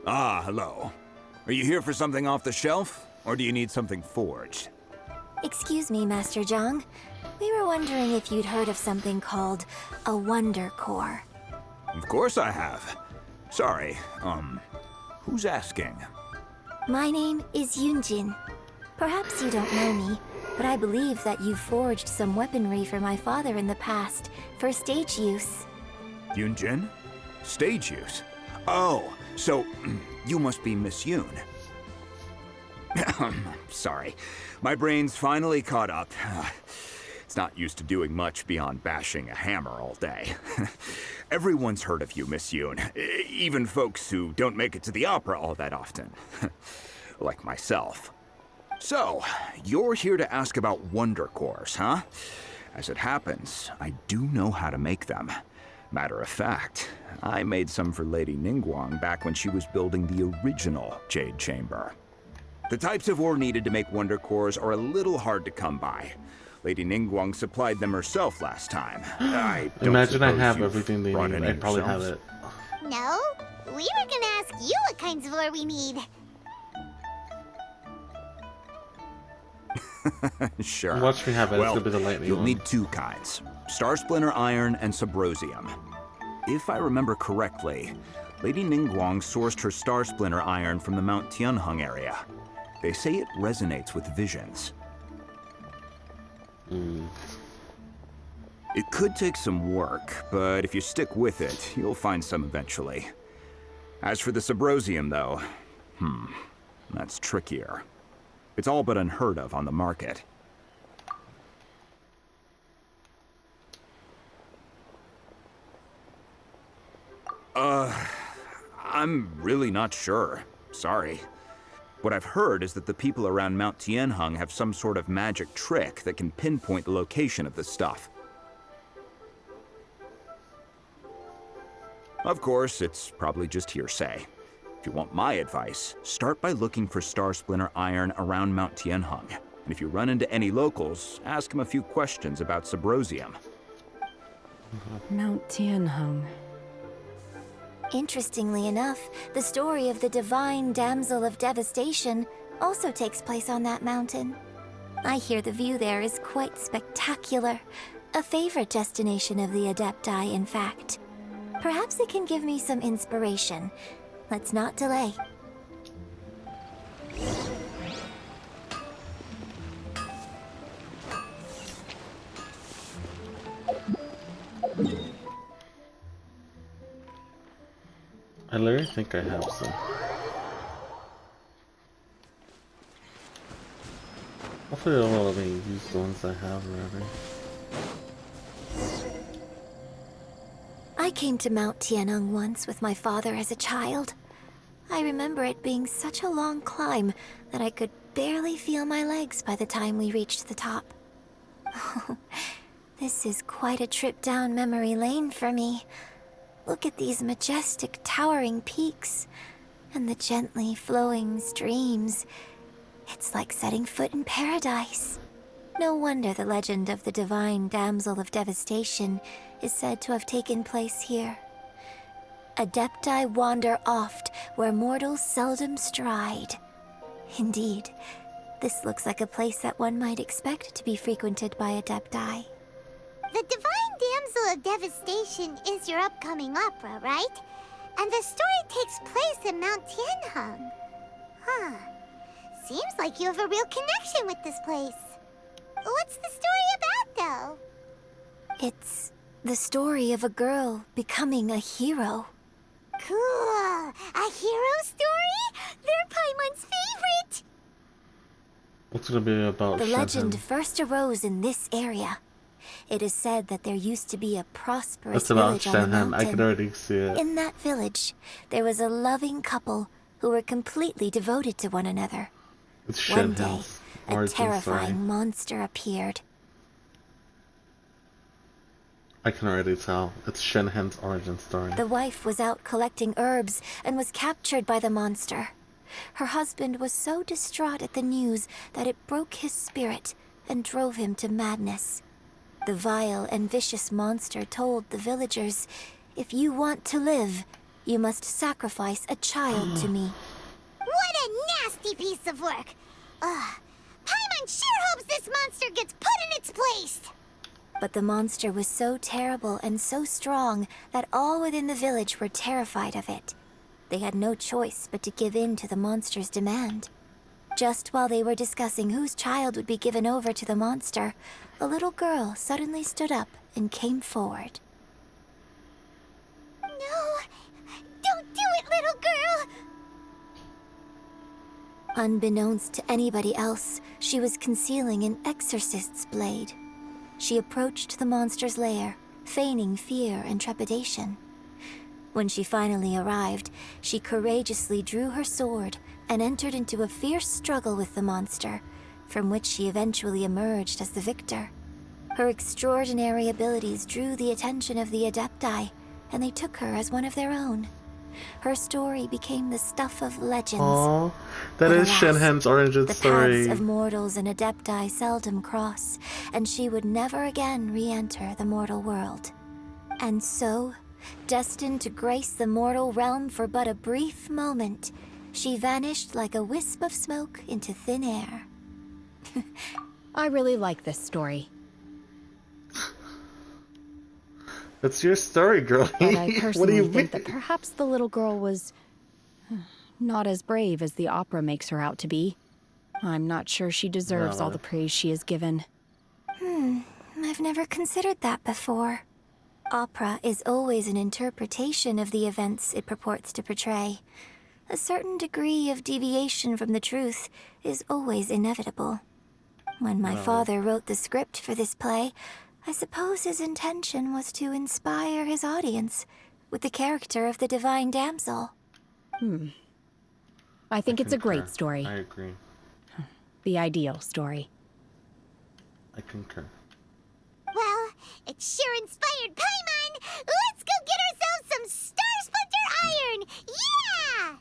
Ah, hello. Are you here for something off the shelf, or do you need something forged? Excuse me, Master Zhang. We were wondering if you'd heard of something called a Wonder Core. Of course I have. Sorry, who's asking? My name is Yoonjin. Perhaps you don't know me, but I believe that you forged some weaponry for my father in the past, for stage use. Yunjin? Stage use? Oh, So, you must be Miss Yoon. Sorry. My brain's finally caught up. It's not used to doing much beyond bashing a hammer all day. Everyone's heard of you, Miss Yoon. Even folks who don't make it to the opera all that often. Like myself. So, you're here to ask about Wonder Cores, huh? As it happens, I do know how to make them. Matter of fact, I made some for Lady Ningguang back when she was building the original Jade Chamber. The types of ore needed to make Wonder Cores are a little hard to come by. Lady Ningguang supplied them herself last time. Imagine I have everything they need. I probably have it. No, we were gonna ask you what kinds of ore we need. Sure. Watch me have it. Well, it's gonna be the lightning you'll one. need two kinds. Star Splinter Iron and Subrosium. If I remember correctly, Lady Ningguang sourced her Star Splinter Iron from the Mount Tianheng area. They say it resonates with visions. It could take some work, but if you stick with it, you'll find some eventually. As for the Subrosium, though, that's trickier. It's all but unheard of on the market. I'm really not sure. Sorry. What I've heard is that the people around Mount Tianheng have some sort of magic trick that can pinpoint the location of the stuff. Of course, it's probably just hearsay. If you want my advice, start by looking for Star Splinter Iron around Mount Tianheng. And if you run into any locals, ask them a few questions about Subrosium. Mount Tianheng. Interestingly enough, the story of the divine damsel of devastation also takes place on that mountain. I hear the view there is quite spectacular. A favorite destination of the Adepti, in fact. Perhaps it can give me some inspiration. Let's not delay. I literally think I have some. Hopefully they don't let me use the ones I have already. I came to Mount Tianheng once with my father as a child. I remember it being such a long climb that I could barely feel my legs by the time we reached the top. This is quite a trip down memory lane for me. Look at these majestic, towering peaks, and the gently flowing streams. It's like setting foot in paradise. No wonder the legend of the divine damsel of devastation is said to have taken place here. Adepti wander oft where mortals seldom stride. Indeed, this looks like a place that one might expect to be frequented by Adepti. The Divine Damsel of Devastation is your upcoming opera, right? And the story takes place in Mount Tianheng. Huh. Seems like you have a real connection with this place. What's the story about, though? It's the story of a girl becoming a hero. Cool. A hero story? They're Paimon's favorite! What's it gonna be about? The legend Shenhen? first arose in this area. It is said that there used to be a prosperous That's about village on the Shenhen. mountain. I can already see it. In that village, there was a loving couple who were completely devoted to one another. It's One day, Shenhen's a origin terrifying story. monster appeared. I can already tell. It's Shenhen's origin story. The wife was out collecting herbs and was captured by the monster. Her husband was so distraught at the news that it broke his spirit and drove him to madness. The vile and vicious monster told the villagers, "If you want to live, you must sacrifice a child to me." What a nasty piece of work! Ugh. Paimon sure hopes this monster gets put in its place! But the monster was so terrible and so strong that all within the village were terrified of it. They had no choice but to give in to the monster's demand. Just while they were discussing whose child would be given over to the monster, a little girl suddenly stood up and came forward. No! Don't do it, little girl! Unbeknownst to anybody else, she was concealing an exorcist's blade. She approached the monster's lair, feigning fear and trepidation. When she finally arrived, she courageously drew her sword and entered into a fierce struggle with the monster, from which she eventually emerged as the victor. Her extraordinary abilities drew the attention of the Adepti, and they took her as one of their own. Her story became the stuff of legends. Aww, that But is alas, Shenhen's origin the story. paths of mortals and Adepti seldom cross, and she would never again re-enter the mortal world. And so, destined to grace the mortal realm for but a brief moment, she vanished like a wisp of smoke into thin air. I really like this story. It's your story, girl. But I What do personally you mean? think that perhaps the little girl was not as brave as the opera makes her out to be. I'm not sure she deserves all the praise she is given. I've never considered that before. Opera is always an interpretation of the events it purports to portray. A certain degree of deviation from the truth is always inevitable. When my father wrote the script for this play, I suppose his intention was to inspire his audience with the character of the divine damsel. I think it's a great story. I agree. The ideal story. I concur. Well, it sure inspired Paimon! Let's go get ourselves some Star Splinter Iron! Yeah!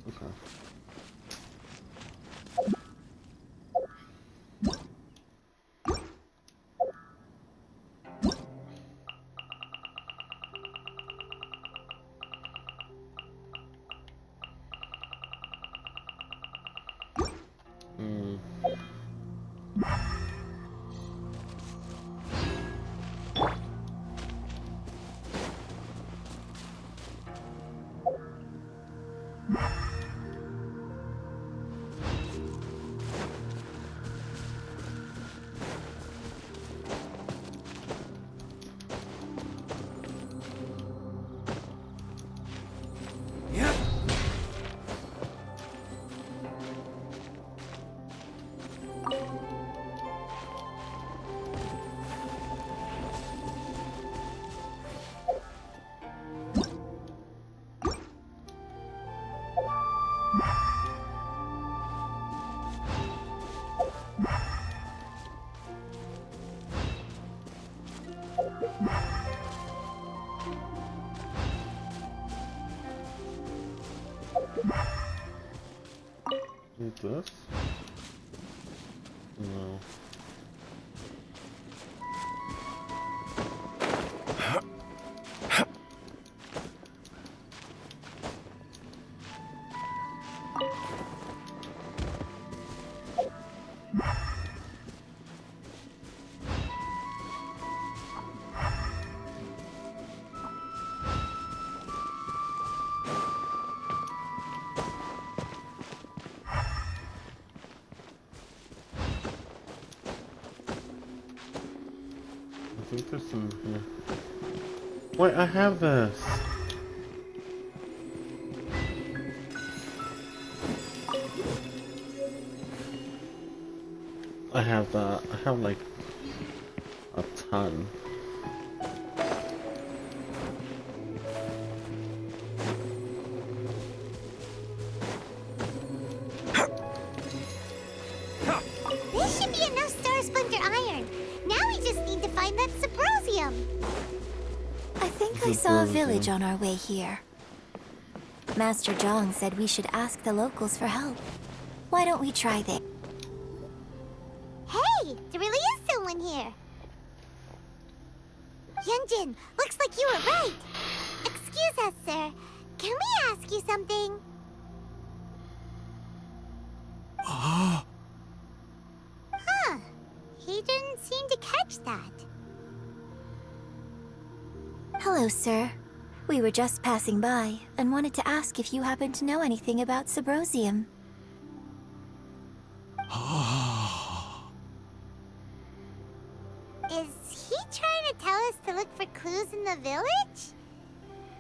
Okay. Need this? No. I think there's some here. Wait, I have this. I have that. I have like a ton. This should be enough Star Splinter Iron. Now we just need to find that Sabrosium. I think I saw a village on our way here. Master Zhang said we should ask the locals for help. Why don't we try that? Hey, there really is someone here. Yunjin, looks like you were right. Excuse us, sir. Can we ask you something? Huh. He didn't seem to catch that. Hello, sir. We were just passing by and wanted to ask if you happen to know anything about Sabrosium. Is he trying trying to tell us to look for clues in the village?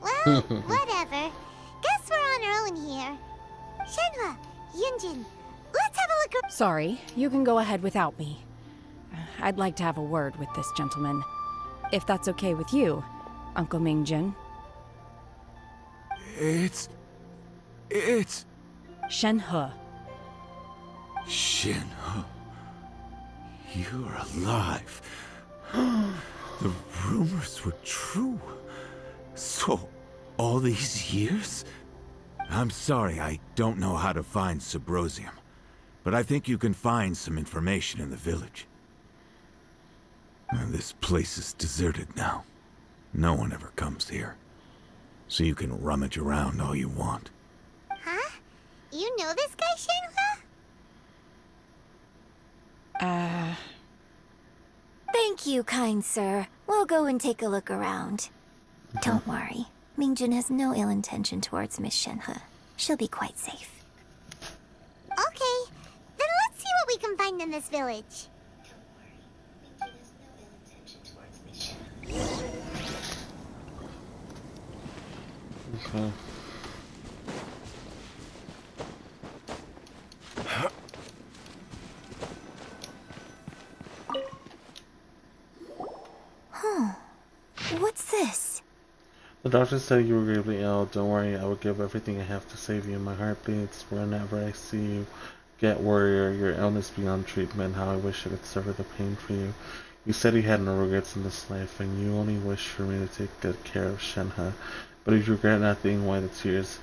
Well, whatever. Guess we're on our own here. Shenhua, Yunjin, let's have a look. Sorry, you can go ahead without me. I'd like to have a word with this gentleman. If that's okay with you, Uncle Mingjin. It's... Shenhe. Shenhe. You're alive. The rumors were true. So, all these years? I'm sorry, I don't know how to find Subrosium, but I think you can find some information in the village. And this place is deserted now. No one ever comes here. So you can rummage around all you want. Huh? You know this guy, Shenhua? Thank you, kind sir. We'll go and take a look around. Don't worry. Mingjun has no ill intention towards Miss Shenhe. She'll be quite safe. Okay, then let's see what we can find in this village. Okay. Huh. What's this? The doctor said you were gravely ill. Don't worry, I will give everything I have to save you. My heart beats whenever I see you. Get warrior, your illness beyond treatment. How I wish I could suffer the pain for you. You said you had no regrets in this life, and you only wish for me to take good care of Shenhe. But if you regret nothing, why the tears?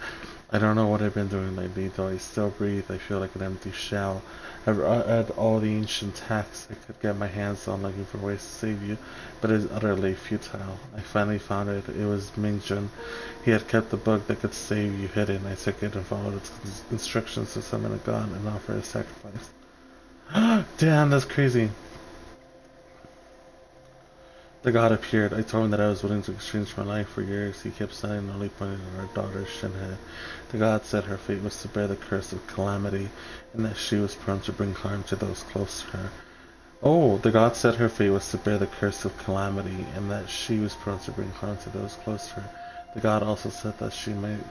I don't know what I've been doing lately, though I still breathe. I feel like an empty shell. I've read all the ancient texts I could get my hands on looking for ways to save you, but it is utterly futile. I finally found it. It was Mingjun. He had kept the book that could save you hidden. I took it and followed its instructions to summon a god and offer a sacrifice. Damn, that's crazy. The god appeared. I told him that I was willing to exchange my life for yours. He kept sighing and only pointed at our daughter, Shenhe. The god said her fate was to bear the curse of calamity, and that she was prone to bring harm to those close to her. Oh, the god said her fate was to bear the curse of calamity, and that she was prone to bring harm to those close to her. The god also said that she might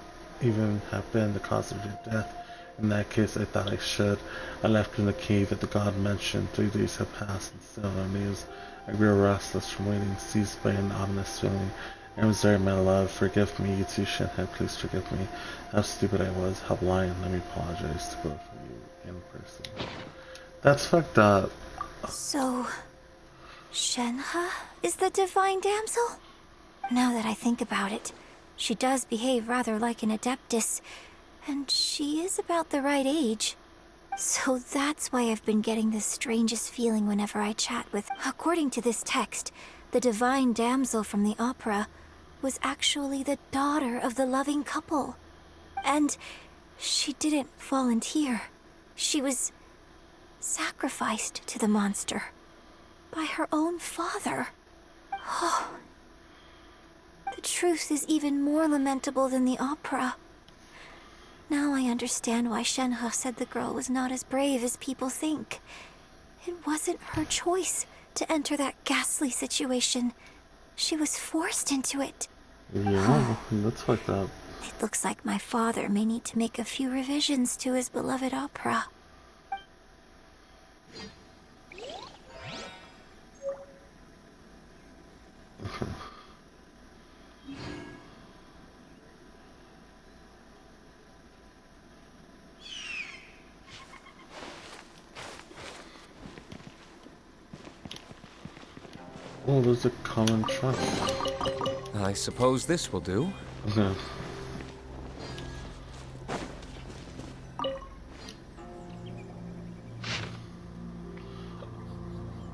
even have been the cause of your death. In that case, I thought I should. I left in the cave that the god mentioned. 3 days have passed, and still no news. I grew restless from waiting, seized by an ominous feeling. I'm sorry, my love. Forgive me. You too, Shenhe. Please forgive me. How stupid I was. How blind. Let me apologize to both of you in person. That's fucked up. So, Shenhe is the divine damsel? Now that I think about it, she does behave rather like an adeptus, and she is about the right age. So that's why I've been getting the strangest feeling whenever I chat with... According to this text, the divine damsel from the opera was actually the daughter of the loving couple. And she didn't volunteer. She was sacrificed to the monster by her own father. Oh, the truth is even more lamentable than the opera. Now I understand why Shenhe said the girl was not as brave as people think. It wasn't her choice to enter that ghastly situation. She was forced into it. Yeah, that's fucked up. It looks like my father may need to make a few revisions to his beloved opera. Oh, there's a common trust. I suppose this will do. Okay.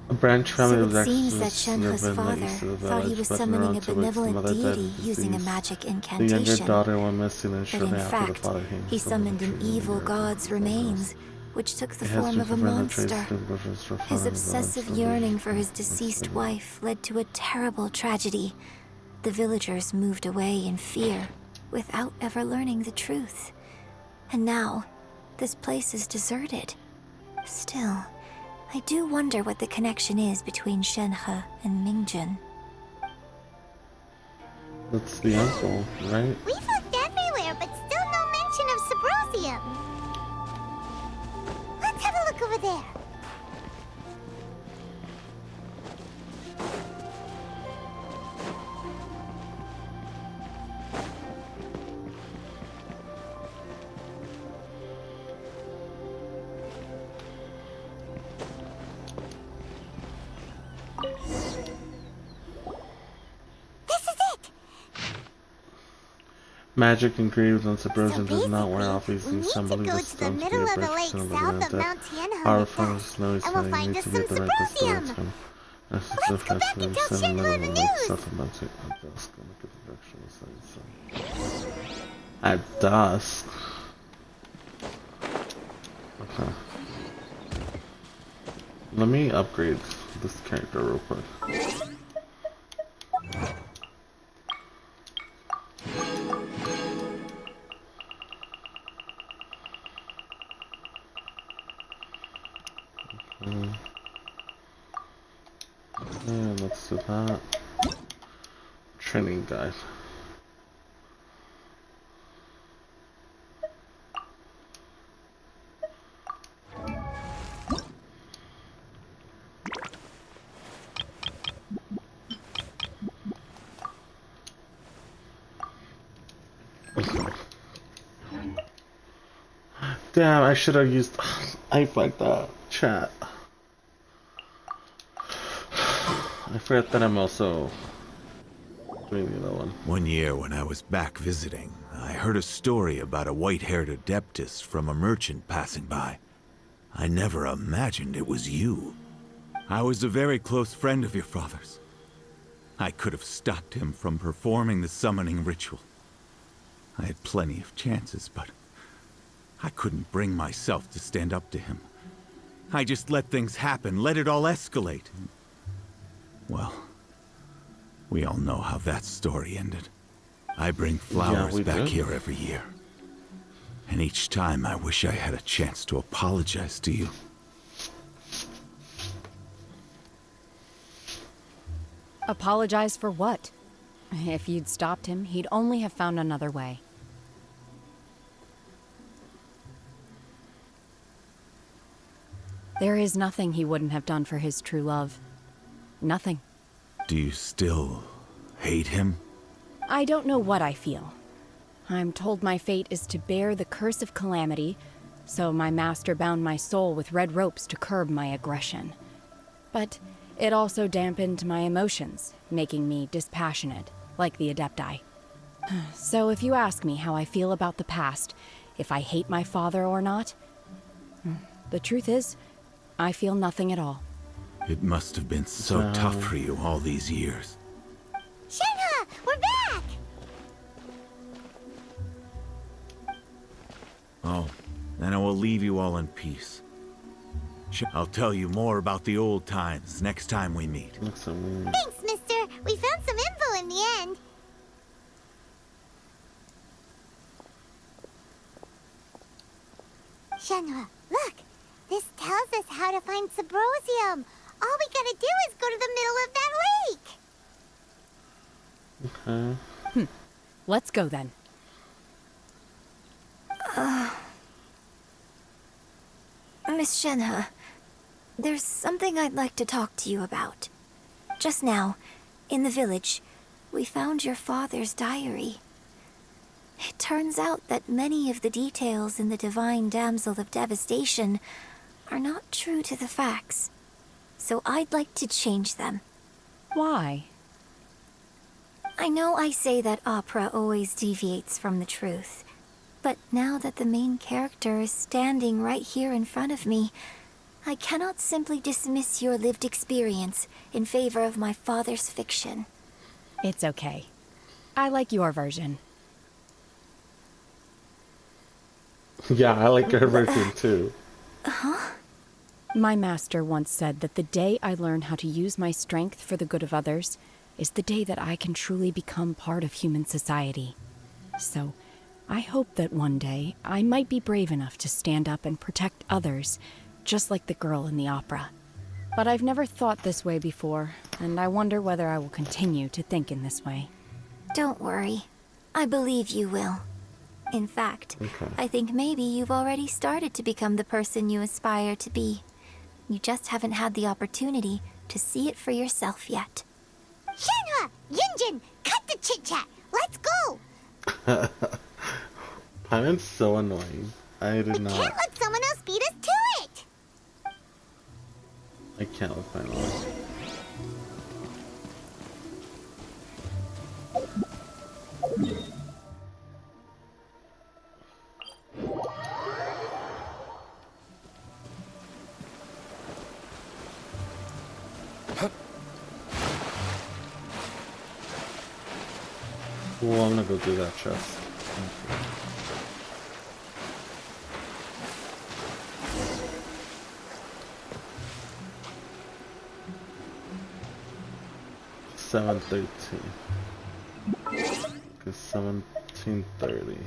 A branch family So of it seems that exorcists live Shenhe's in the father east of the thought he village, was but summoning around a to wake some benevolent other dead deity using a disease. magic The incantation. younger daughter went missing, and But shortly in after the fact, father came. he summoned an evil god's remains, which took the It has form been of a confirmed that traces monster. of bushes were found His in the obsessive village. yearning for his deceased wife led to a terrible tragedy. The villagers moved away in fear, without ever learning the truth. And now, this place is deserted. Still, I do wonder what the connection is between Shenhe and Mingjun. That's the uncle, right? We've looked everywhere, but still no mention of Sabrosium. Let's have a look over there. Magic engraved on Sabrosium So does not wear off easily. we need Some to believe go the to the stones to be middle a of the breakfast lake and south of that Mount Tianhe our with friends us, know and we'll you find need us to some get the right Sabrosium. direction. Let's go back and tell Shenhua the news. At dusk. Okay. Let me upgrade this character real quick. And let's do that. Training guide. Damn, I should have used. I fucked up. Chat. I forgot that I'm also doing the other one. One year when I was back visiting, I heard a story about a white-haired adeptus from a merchant passing by. I never imagined it was you. I was a very close friend of your father's. I could have stopped him from performing the summoning ritual. I had plenty of chances, but I couldn't bring myself to stand up to him. I just let things happen, let it all escalate. Well, we all know how that story ended. I bring flowers back here every year. And each time I wish I had a chance to apologize to you. Apologize for what? If you'd stopped him, he'd only have found another way. There is nothing he wouldn't have done for his true love. Nothing. Do you still hate him? I don't know what I feel. I'm told my fate is to bear the curse of calamity, so my master bound my soul with red ropes to curb my aggression. But it also dampened my emotions, making me dispassionate, like the Adepti. So if you ask me how I feel about the past, if I hate my father or not, the truth is, I feel nothing at all. It must have been so tough for you all these years. Shenhua, we're back! Oh, then I will leave you all in peace. I'll tell you more about the old times next time we meet. Thanks, mister. We found some info in the end. Shenhua, look. This tells us how to find Sabrosium. All we gotta do is go to the middle of that lake. Okay. Let's go then. Miss Shenhe, there's something I'd like to talk to you about. Just now, in the village, we found your father's diary. It turns out that many of the details in the Divine Damsel of Devastation are not true to the facts. So I'd like to change them. Why? I know I say that opera always deviates from the truth, but now that the main character is standing right here in front of me, I cannot simply dismiss your lived experience in favor of my father's fiction. It's okay. I like your version. Yeah, I like your version too. Huh? My master once said that the day I learn how to use my strength for the good of others is the day that I can truly become part of human society. So, I hope that one day I might be brave enough to stand up and protect others, just like the girl in the opera. But I've never thought this way before, and I wonder whether I will continue to think in this way. Don't worry. I believe you will. In fact, Okay. I think maybe you've already started to become the person you aspire to be. You just haven't had the opportunity to see it for yourself yet. Shenhua! Yunjin! Cut the chit-chat! Let's go! Paimon's so annoying. I did not. Can't let someone else beat us to it! I can't with Paimon. Well, I'm gonna go do that chest. $7.13. Cause 17:30.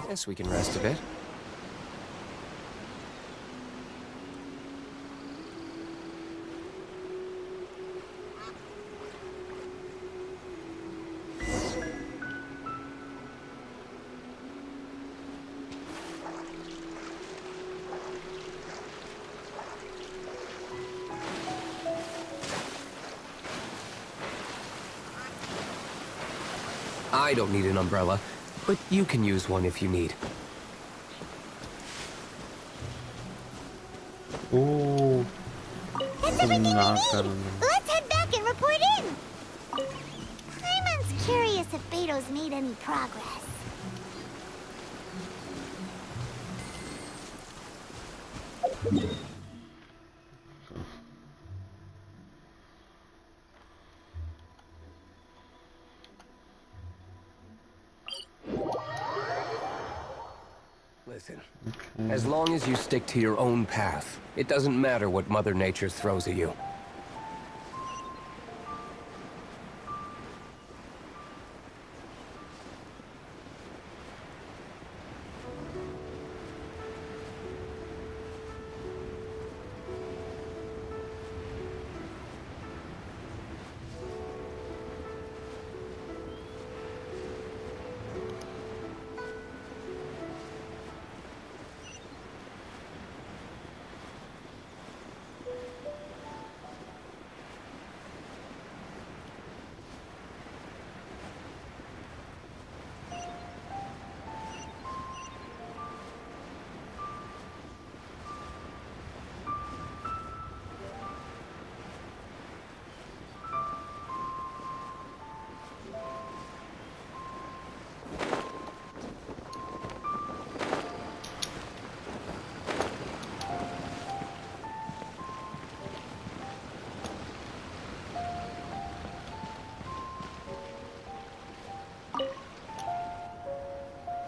Guess we can rest a bit. I don't need an umbrella, but you can use one if you need. Ooh. That's everything we need! Let's head back and report in! Paimon's curious if Beto's made any progress. Listen, as long as you stick to your own path, it doesn't matter what Mother Nature throws at you.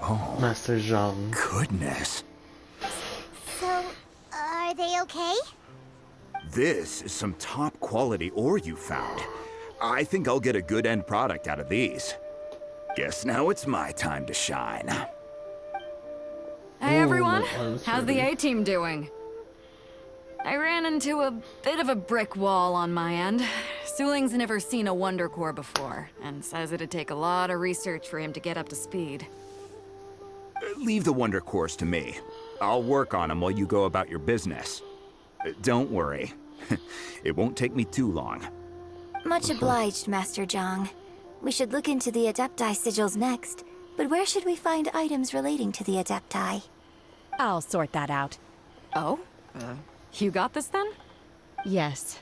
Oh, Master Zhang. Goodness. So, are they okay? This is some top quality ore you found. I think I'll get a good end product out of these. Guess now it's my time to shine. Hey everyone, my arm's how's the hurting. A-team doing? I ran into a bit of a brick wall on my end. Suling's never seen a Wonder Core before, and says it'd take a lot of research for him to get up to speed. Leave the Wonder Cores to me. I'll work on them while you go about your business. Don't worry. It won't take me too long. Much obliged, Master Zhang. We should look into the Adepti sigils next, but where should we find items relating to the Adepti? I'll sort that out. Oh? You got this then? Yes.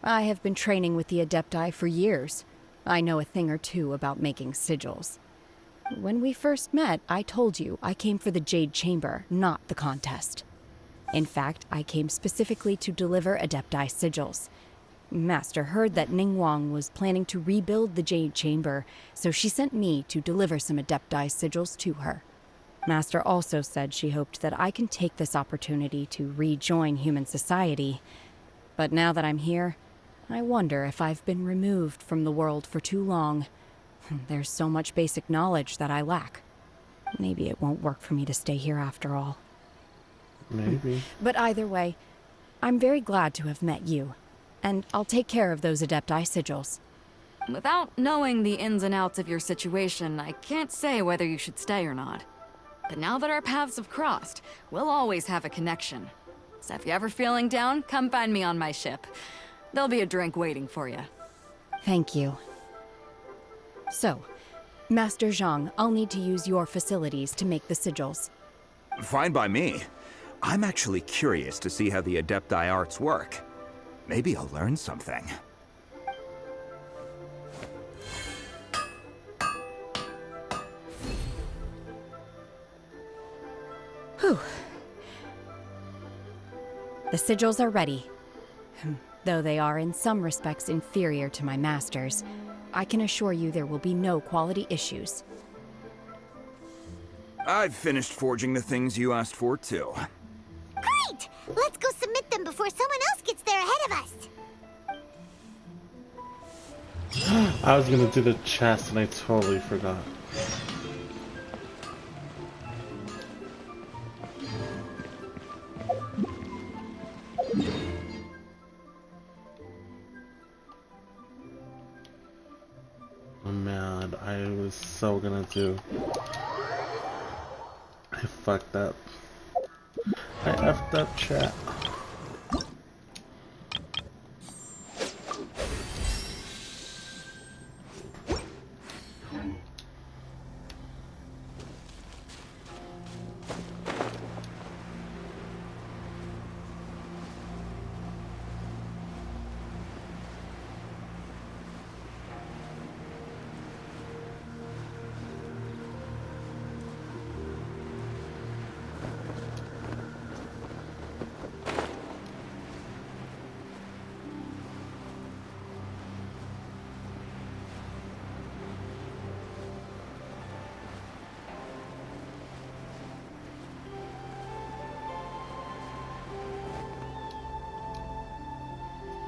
I have been training with the Adepti for years. I know a thing or two about making sigils. When we first met, I told you I came for the Jade Chamber, not the contest. In fact, I came specifically to deliver Adepti sigils. Master heard that Ningguang was planning to rebuild the Jade Chamber, so she sent me to deliver some Adepti sigils to her. Master also said she hoped that I can take this opportunity to rejoin human society. But now that I'm here, I wonder if I've been removed from the world for too long. There's so much basic knowledge that I lack. Maybe it won't work for me to stay here after all. Maybe. But either way, I'm very glad to have met you, and I'll take care of those Adepti sigils. Without knowing the ins and outs of your situation, I can't say whether you should stay or not. But now that our paths have crossed, we'll always have a connection. So if you're ever feeling down, come find me on my ship. There'll be a drink waiting for you. Thank you. So, Master Zhang, I'll need to use your facilities to make the sigils. Fine by me. I'm actually curious to see how the Adepti arts work. Maybe I'll learn something. Whew. The sigils are ready. Though they are in some respects inferior to my master's, I can assure you there will be no quality issues. I've finished forging the things you asked for, too. Great! Let's go submit them before someone else gets there ahead of us. I was gonna do the chest and I totally forgot. I'm mad. I was so gonna do. I fucked up. I effed up, chat.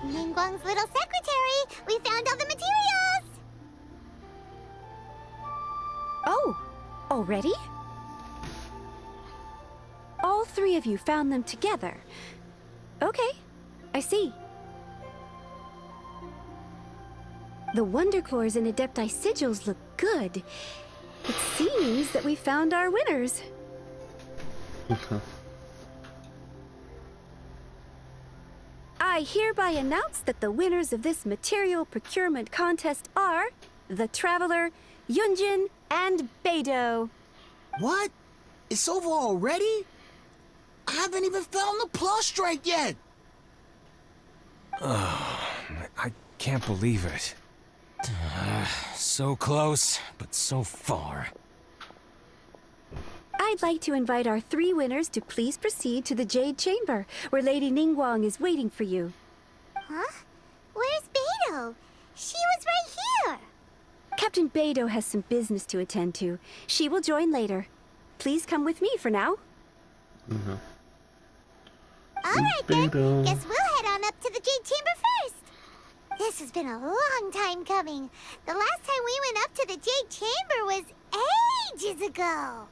Ningguang's little secretary! We found all the materials! Oh, already? All three of you found them together. Okay, I see. The Wonder Cores and Adepti sigils look good. It seems that we found our winners. I hereby announce that the winners of this material procurement contest are the Traveler, Yunjin, and Beidou. What? It's over already? I haven't even found the Plustrite yet! I can't believe it. So close, but so far. I'd like to invite our three winners to please proceed to the Jade Chamber, where Lady Ningguang is waiting for you. Huh? Where's Beidou? She was right here! Captain Beidou has some business to attend to. She will join later. Please come with me for now. Alright then, guess we'll head on up to the Jade Chamber first! This has been a long time coming. The last time we went up to the Jade Chamber was ages ago.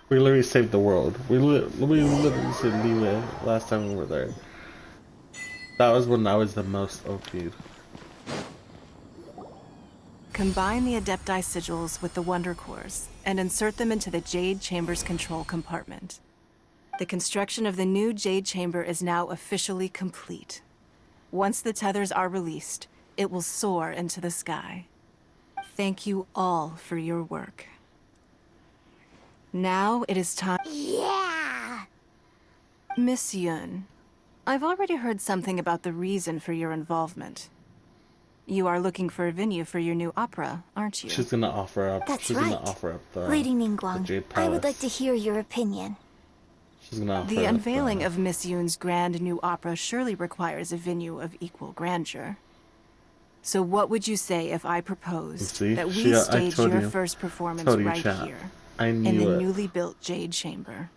We literally saved the world. We literally saved Liyue last time we were there. That was when I was the most OP'd. Combine the Adepti sigils with the Wonder Cores and insert them into the Jade Chamber's control compartment. The construction of the new Jade Chamber is now officially complete. Once the tethers are released, it will soar into the sky. Thank you all for your work. Now it is time. Yeah! Miss Yun, I've already heard something about the reason for your involvement. You are looking for a venue for your new opera, aren't you? She's gonna offer up. That's she's right. gonna offer up the Lady the Ningguang, Jade I would Palace. like to hear your opinion. She's gonna The unveiling of Miss Yoon's grand new opera surely requires a venue of equal grandeur. So what would you say if I proposed that we stage your first performance right here, in the newly built Jade Chamber?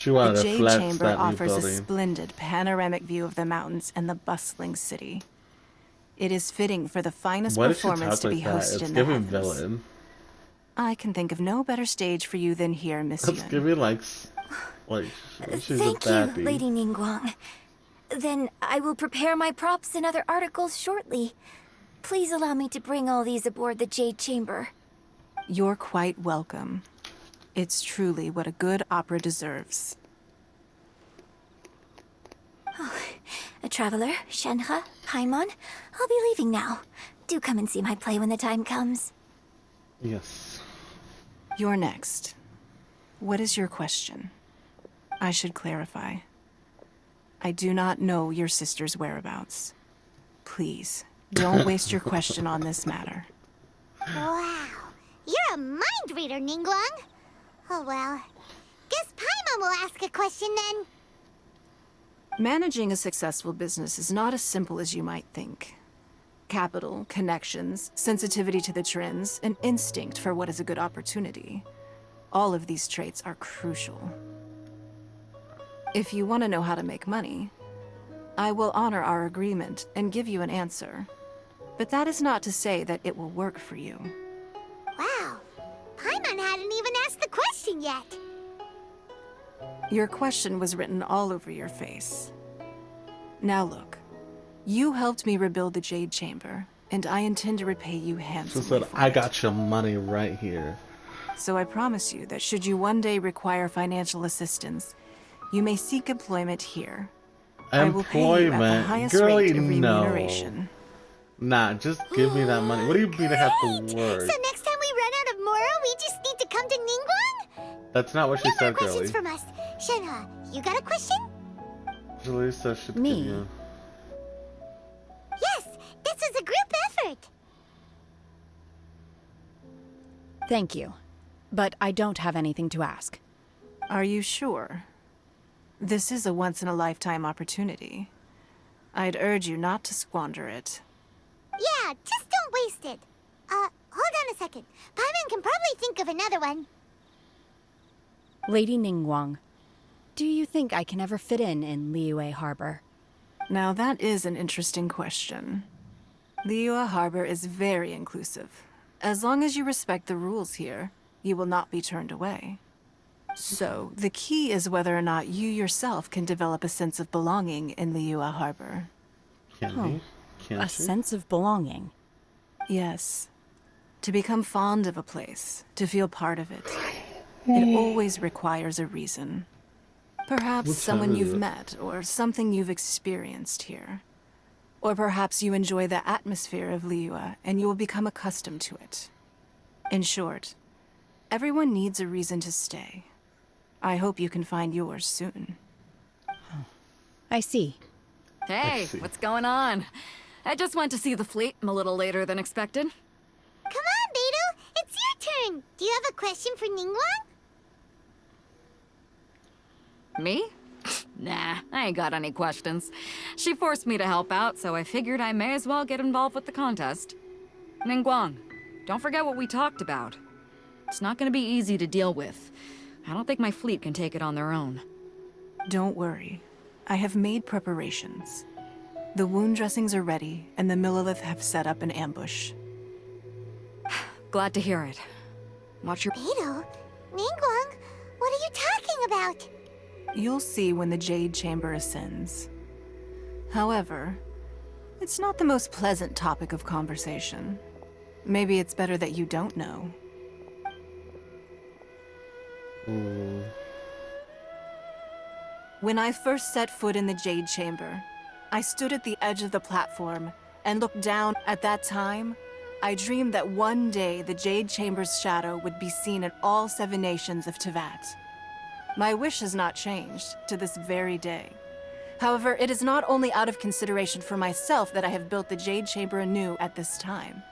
The Jade Chamber offers a splendid panoramic view of the mountains and the bustling city. It is fitting for the finest performance to be hosted in the heavens. Villain. I can think of no better stage for you than here, Miss Yoon. Let's give me like she's Thank a baby. you, Lady Ningguang. Then I will prepare my props and other articles shortly. Please allow me to bring all these aboard the Jade Chamber. You're quite welcome. It's truly what a good opera deserves. Oh, a traveler, Shenhe, Paimon, I'll be leaving now. Do come and see my play when the time comes. Yes. You're next. What is your question? I should clarify. I do not know your sister's whereabouts. Please, don't waste your question on this matter. Wow, you're a mind reader, Ningguang. Oh well, guess Paimon will ask a question then. Managing a successful business is not as simple as you might think. Capital, connections, sensitivity to the trends, and instinct for what is a good opportunity. All of these traits are crucial. If you want to know how to make money, I will honor our agreement and give you an answer. But that is not to say that it will work for you. Wow, Paimon hadn't even asked the question yet. Your question was written all over your face. Now look, you helped me rebuild the Jade Chamber, and I intend to repay you handsomely. She said, I got your money right here. So I promise you that should you one day require financial assistance, you may seek employment here. I will pay you at the highest rate of remuneration. Nah, just give me that money. What do you mean I have to work? So next time we run out of Moro, we just need to come to Ningguang? That's not what she said, No more girlie. questions from us. Shenhe, you got a question? Julie says should Me? give you. Yes, this is a group effort. Thank you. But I don't have anything to ask. Are you sure? This is a once-in-a-lifetime opportunity. I'd urge you not to squander it. Yeah, just don't waste it. Hold on a second. Paimon can probably think of another one. Lady Ningguang, do you think I can ever fit in Liyue Harbor? Now that is an interesting question. Liyue Harbor is very inclusive. As long as you respect the rules here, you will not be turned away. So, the key is whether or not you yourself can develop a sense of belonging in Liyue Harbor. Can A sense of belonging? Yes. To become fond of a place, to feel part of it. It always requires a reason. Perhaps What someone time is you've it? met, or something you've experienced here. Or perhaps you enjoy the atmosphere of Liyue, and you will become accustomed to it. In short, everyone needs a reason to stay. I hope you can find yours soon. I see. Hey, what's going on? I just went to see the fleet. I'm a little later than expected. Come on, Beidou, it's your turn. Do you have a question for Ningguang? Me? Nah, I ain't got any questions. She forced me to help out, so I figured I may as well get involved with the contest. Ningguang, don't forget what we talked about. It's not gonna be easy to deal with. I don't think my fleet can take it on their own. Don't worry. I have made preparations. The wound dressings are ready, and the Millilith have set up an ambush. Glad to hear it. Watch your... Beidou, Ningguang, what are you talking about? You'll see when the Jade Chamber ascends. However, it's not the most pleasant topic of conversation. Maybe it's better that you don't know. When I first set foot in the Jade Chamber, I stood at the edge of the platform and looked down. At that time, I dreamed that one day the Jade Chamber's shadow would be seen in all 7 nations of Tevat. My wish has not changed to this very day. However, it is not only out of consideration for myself that I have built the Jade Chamber anew at this time.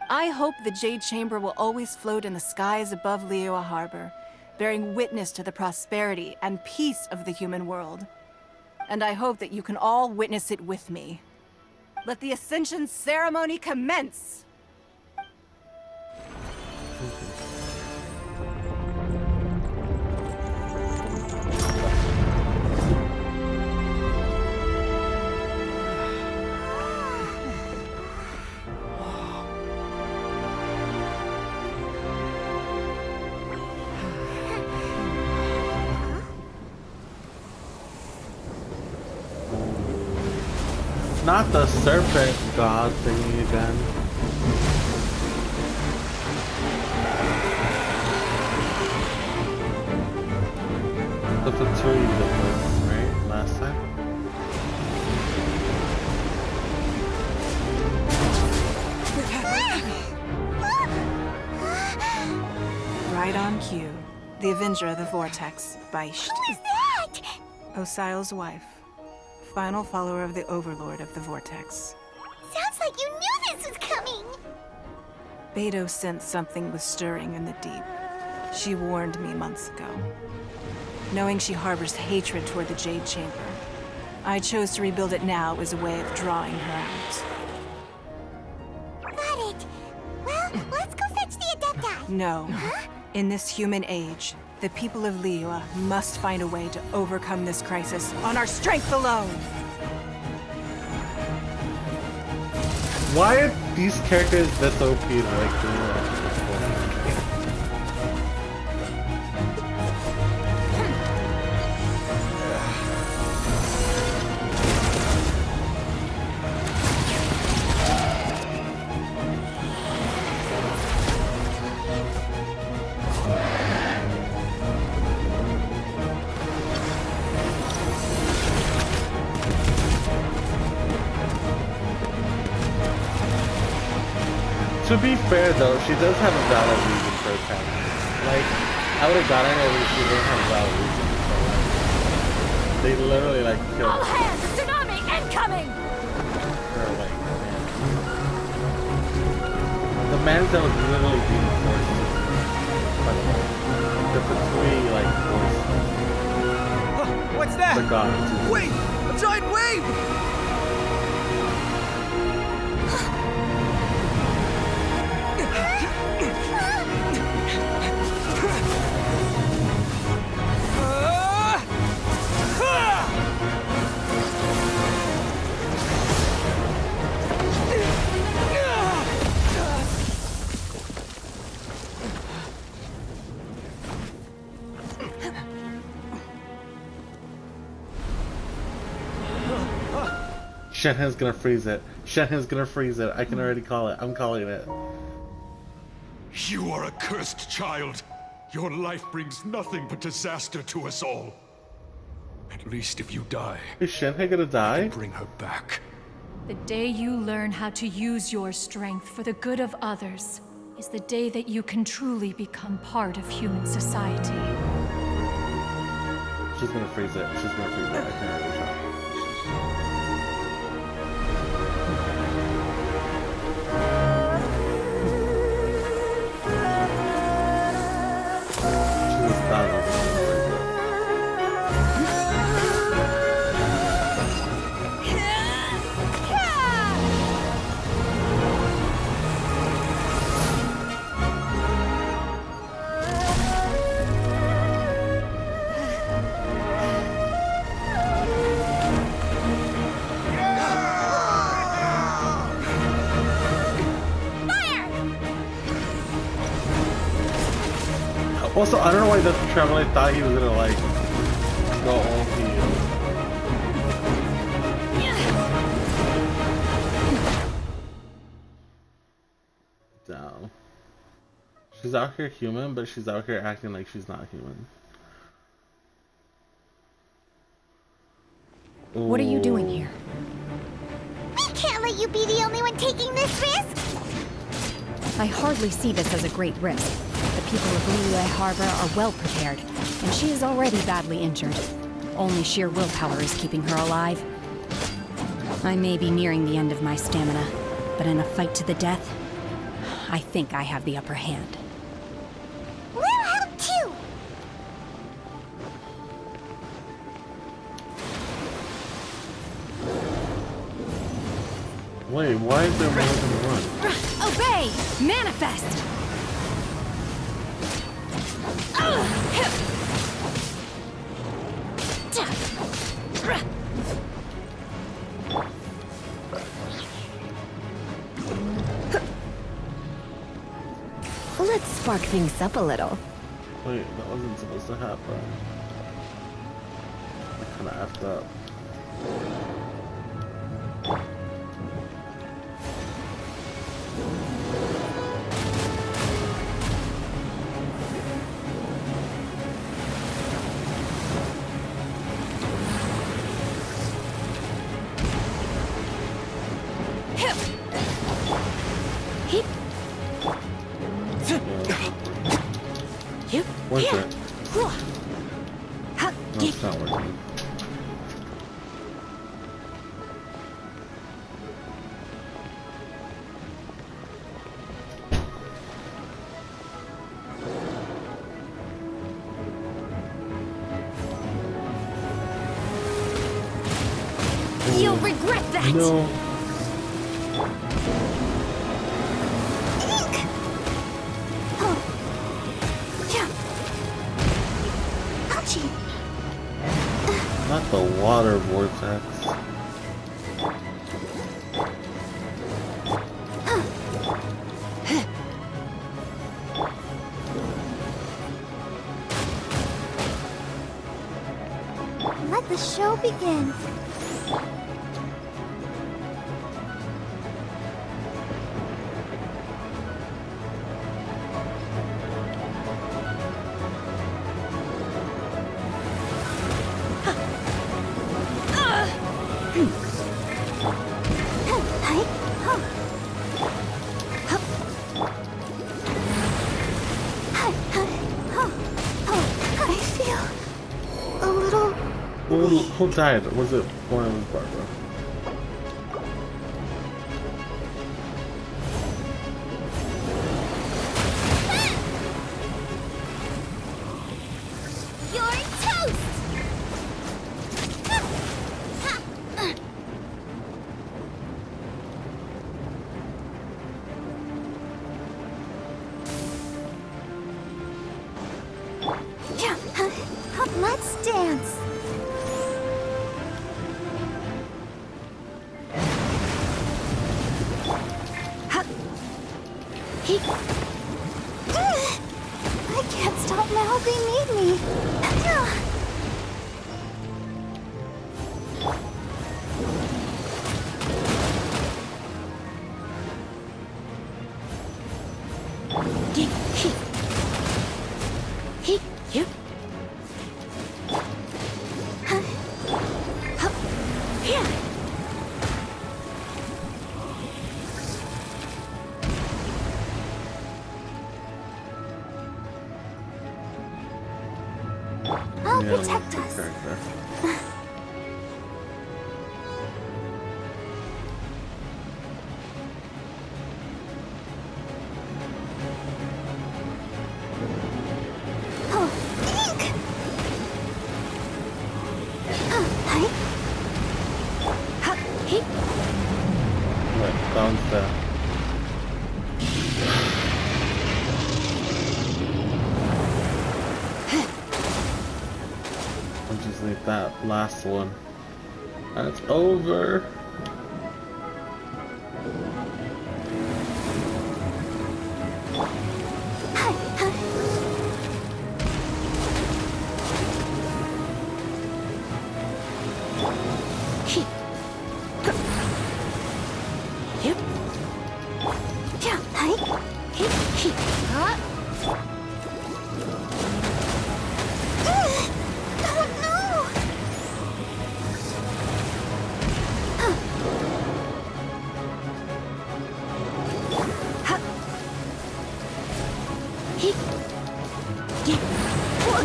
I hope the Jade Chamber will always float in the skies above Liyue Harbor, bearing witness to the prosperity and peace of the human world. And I hope that you can all witness it with me. Let the Ascension ceremony commence! Not the serpent god thingy again. The Fatui did this, right? Last time? Right on cue. The Avenger of the Vortex, Beisht. Who is that? Osial's wife. Final follower of the Overlord of the Vortex. Sounds like you knew this was coming! Beidou sensed something was stirring in the deep. She warned me months ago. Knowing she harbors hatred toward the Jade Chamber, I chose to rebuild it now as a way of drawing her out. Got it. Well, let's go fetch the Adepti. No. Huh? In this human age, the people of Liyue must find a way to overcome this crisis on our strength alone! Why are these characters this OP like doing that? To be fair though, she does have a valid reason for attacking. Like, I would have gotten it if she didn't have a valid reason. So, like, they literally like killed All her. hands! Tsunami incoming! Or, like, man. The man that was literally being forced to by the Fatui, like, forced What's that? the gods. Wait! A giant wave! Shenhe's gonna freeze it. Shenhe's gonna freeze it. I can already call it. I'm calling it. You are a cursed child. Your life brings nothing but disaster to us all. At least if you die, Is Shenhe gonna die? bring her back. The day you learn how to use your strength for the good of others is the day that you can truly become part of human society. She's gonna freeze it. She's gonna freeze it. I can already tell. She was bad. Also, I don't know why the Traveler thought he was gonna like go all heal. Down. She's out here human, but she's out here acting like she's not human. What are you doing here? We can't let you be the only one taking this risk! I hardly see this as a great risk. The people of Liyue Harbor are well prepared, and she is already badly injured. Only sheer willpower is keeping her alive. I may be nearing the end of my stamina, but in a fight to the death, I think I have the upper hand. We'll help too! Wait, why is there more than one? Obey! Manifest! Let's spark things up a little. Wait, that wasn't supposed to happen. I kinda effed up. Where's it? No, it's not working. You'll regret that! No. Not the water vortex. Let the show begin. Who died? Was it one of us, Barbara? You're toast! Let's dance. I can't stop now. They need me. I'll protect us. Bounce that. I'll just leave that last one. That's over.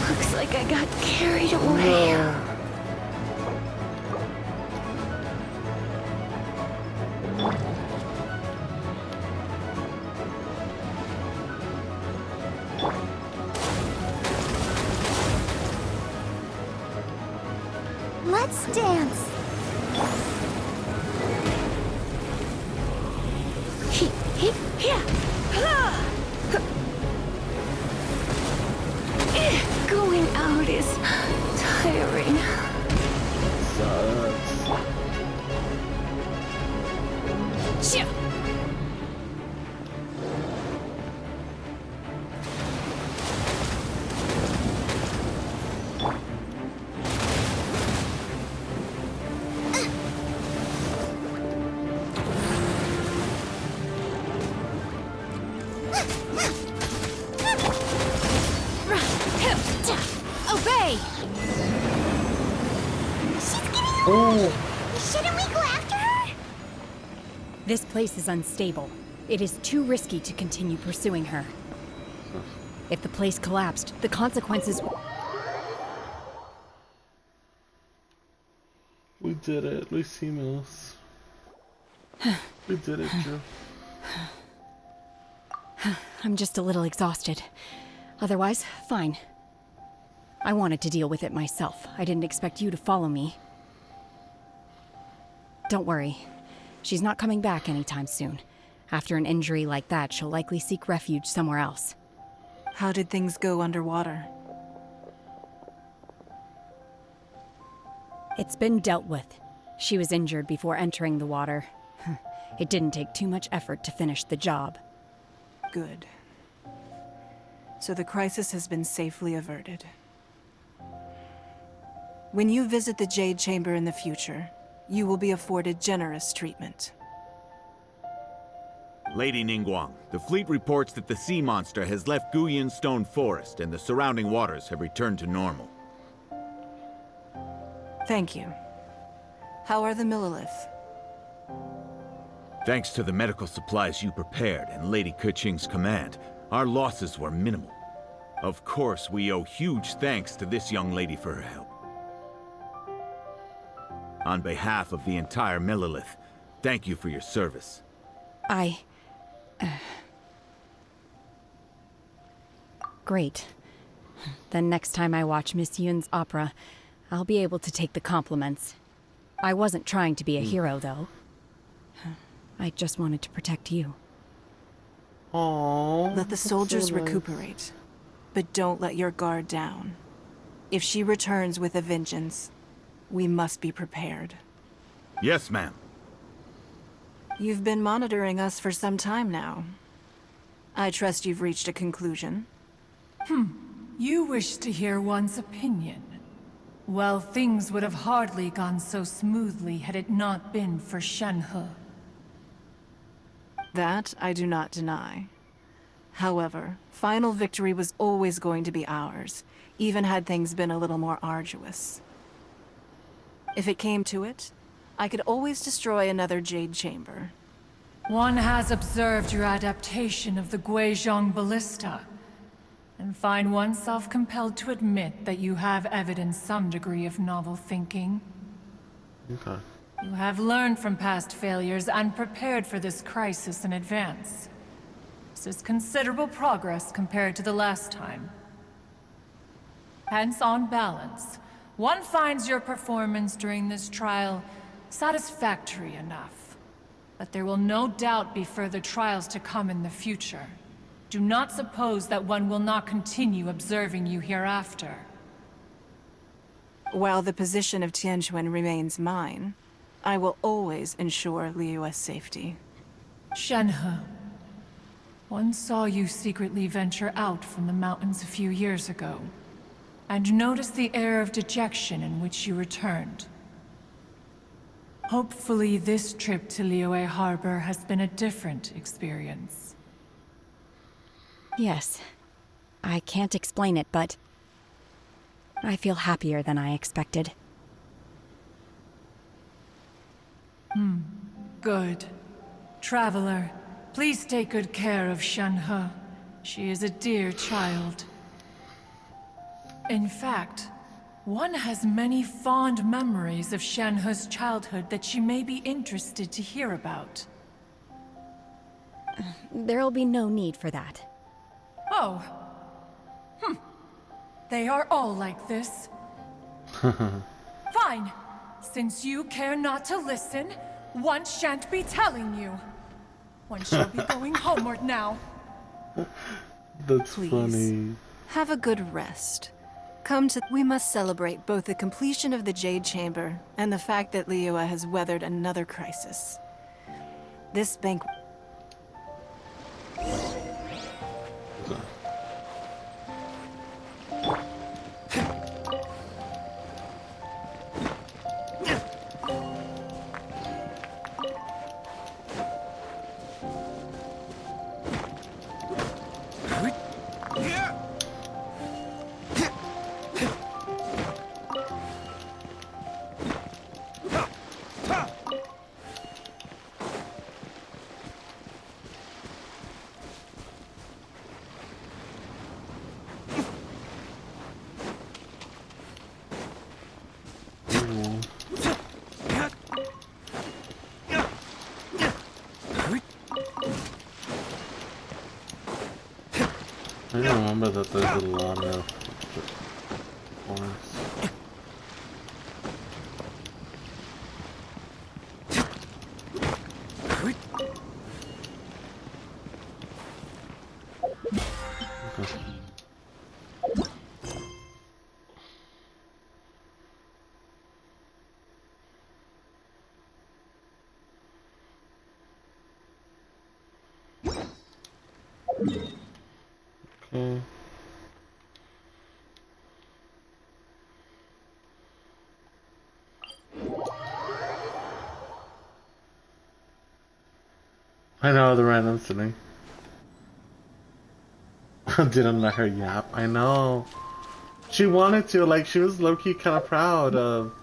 Looks like I got carried away. No. Let's dance. Going out is tiring. Sucks. Obey! She's getting away! Shouldn't we go after her? This place is unstable. It is too risky to continue pursuing her. If the place collapsed, the consequences... We did it, Lucimos. We did it, Joe. I'm just a little exhausted. Otherwise, fine. I wanted to deal with it myself. I didn't expect you to follow me. Don't worry. She's not coming back anytime soon. After an injury like that, she'll likely seek refuge somewhere else. How did things go underwater? It's been dealt with. She was injured before entering the water. It didn't take too much effort to finish the job. Good. So the crisis has been safely averted. When you visit the Jade Chamber in the future, you will be afforded generous treatment. Lady Ningguang, the fleet reports that the sea monster has left Guyan Stone Forest and the surrounding waters have returned to normal. Thank you. How are the Millilith? Thanks to the medical supplies you prepared and Lady Keqing's command, our losses were minimal. Of course, we owe huge thanks to this young lady for her help. On behalf of the entire Millilith, thank you for your service. Great. Then next time I watch Miss Yun's opera, I'll be able to take the compliments. I wasn't trying to be a hero, though. I just wanted to protect you. Aww. Let the soldiers recuperate, but don't let your guard down. If she returns with a vengeance, we must be prepared. Yes, ma'am. You've been monitoring us for some time now. I trust you've reached a conclusion. You wish to hear one's opinion. Well, things would have hardly gone so smoothly had it not been for Shenhe. That I do not deny. However, final victory was always going to be ours, even had things been a little more arduous. If it came to it, I could always destroy another Jade Chamber. One has observed your adaptation of the Guizhong Ballista, and find oneself compelled to admit that you have evidenced some degree of novel thinking. Okay. You have learned from past failures and prepared for this crisis in advance. This is considerable progress compared to the last time. Hence, on balance, one finds your performance during this trial satisfactory enough. But there will no doubt be further trials to come in the future. Do not suppose that one will not continue observing you hereafter. While the position of Tianquan remains mine, I will always ensure Liyue's safety. Shenhe, one saw you secretly venture out from the mountains a few years ago, and noticed the air of dejection in which you returned. Hopefully this trip to Liyue Harbor has been a different experience. Yes. I can't explain it, but I feel happier than I expected. Good. Traveler, please take good care of Shenhe. She is a dear child. In fact, one has many fond memories of Shenhe's childhood that she may be interested to hear about. There'll be no need for that. Oh. They are all like this. Fine. Since you care not to listen, one shan't be telling you. One should be going homeward now. That's Please. funny. Have a good rest. We must celebrate both the completion of the Jade Chamber and the fact that Liyue has weathered another crisis. This banquet. I remember that there's a lot of forest. Okay. I know, the random sitting. Didn't let her yap. I know. She wanted to, like, she was low-key kind of proud of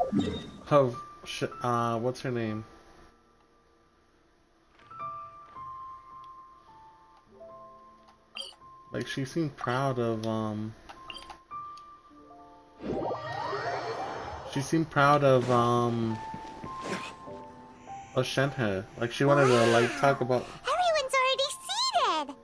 what's her name? Like, she seemed proud of, she seemed proud of Shenhe. Like, she wanted to, like, talk about... Everyone's already seated!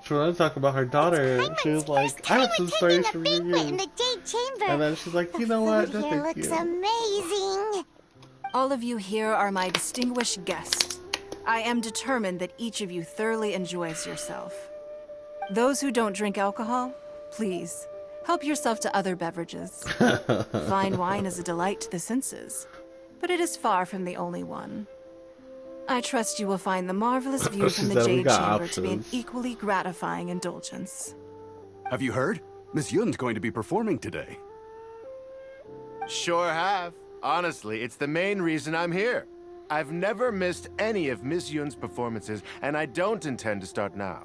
She wanted to talk about her daughter. She was like, I have some stories for you. In the Jade Chamber. And then she's like, you know what? The food here looks amazing. All of you here are my distinguished guests. I am determined that each of you thoroughly enjoys yourself. Those who don't drink alcohol, please, help yourself to other beverages. Fine wine is a delight to the senses, but it is far from the only one. I trust you will find the marvelous view from the Jade Chamber to be an equally gratifying indulgence. Have you heard? Miss Yun's going to be performing today. Sure have. Honestly, it's the main reason I'm here. I've never missed any of Miss Yun's performances, and I don't intend to start now.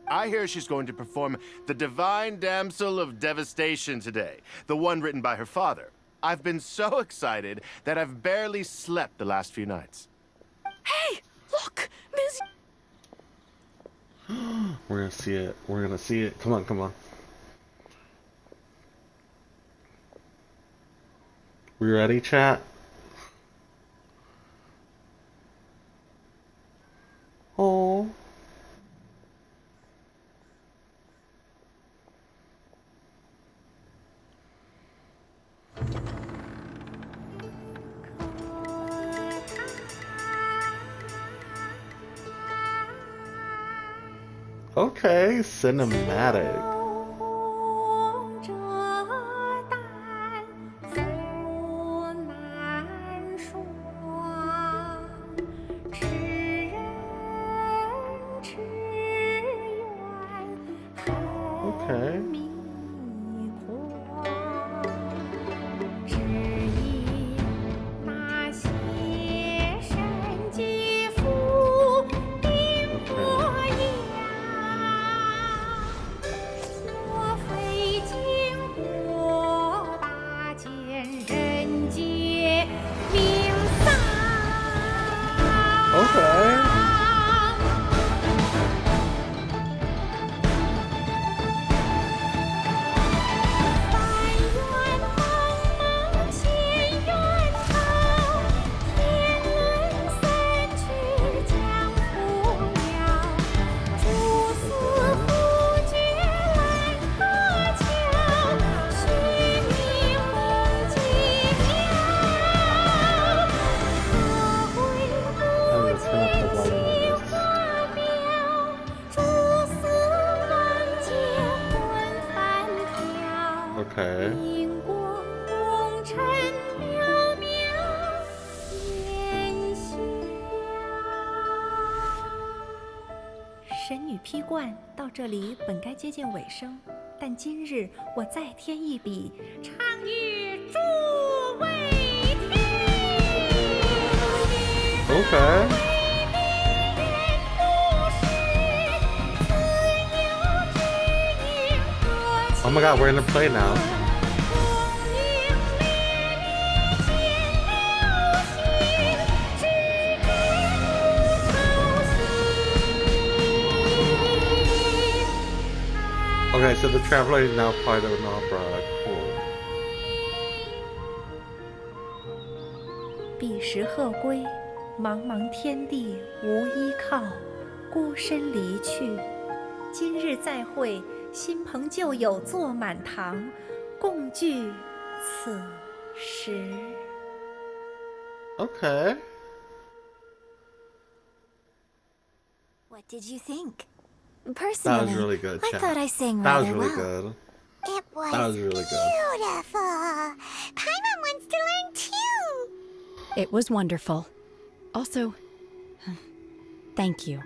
I hear she's going to perform The Divine Damsel of Devastation today, the one written by her father. I've been so excited that I've barely slept the last few nights. Hey, look, Miss... We're gonna see it. We're gonna see it. Come on, come on. We ready, chat? Oh. Okay, cinematic. Okay. 神女披冠到这里本该接近尾声，但今日我再添一笔，唱与诸位听。Okay. Oh my god, we're gonna play now. Okay, so the Traveler is now part of an opera. Cool. 彼时鹤归，茫茫天地无依靠，孤身离去。今日再会，新朋旧友坐满堂，共聚此时。 Okay. What did you think? That Personally, was really good, I chat. thought I sang That was rather really well. good. It was That was really good. beautiful. Paimon wants to learn too. It was wonderful. Also, thank you.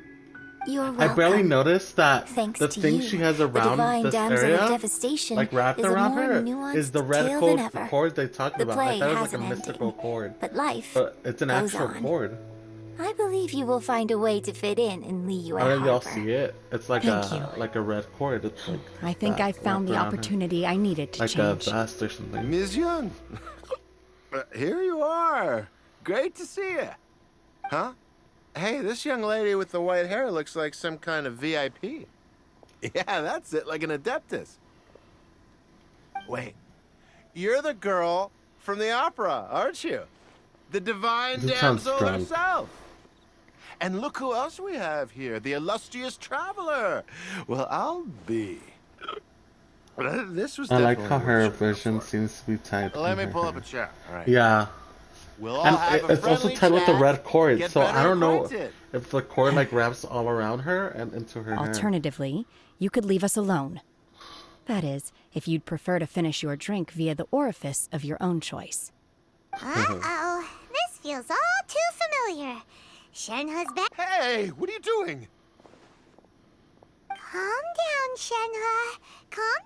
You're I welcome. barely noticed that Thanks the to thing you, she has the around divine this damsel area, of devastation, like wrapped is a around more her, nuanced is the red tale code than ever. cord they talked The about. I play thought it was has like a an mystical ending, cord, but life but it's an goes actual on. cord. I believe you will find a way to fit in Liyue I don't know if y'all Harbor. see it. It's like Thank you. like a red cord. It's like I think I found the opportunity I needed to like change. a vest or something. Ms. Yun, here you are. Great to see you. Huh? Hey, this young lady with the white hair looks like some kind of VIP. Yeah, that's it, like an adeptus. Wait, you're the girl from the opera, aren't you? The divine This sounds damsel drunk. herself. And look who else we have here, the illustrious traveler. Well, I'll be. This was I like definitely how her worth your version seems to be tied. Let in me her pull up hair. a chair. All right. Yeah. We'll all And have a it's also friendly tied with the chat, red cord, get so better I don't know acquainted. if the cord like wraps all around her and into her hair. Alternatively, you could leave us alone. That is, if you'd prefer to finish your drink via the orifice of your own choice. Uh-oh. This feels all too familiar. Shenhe's back. Hey, what are you doing? Calm down, Shenhe. Calm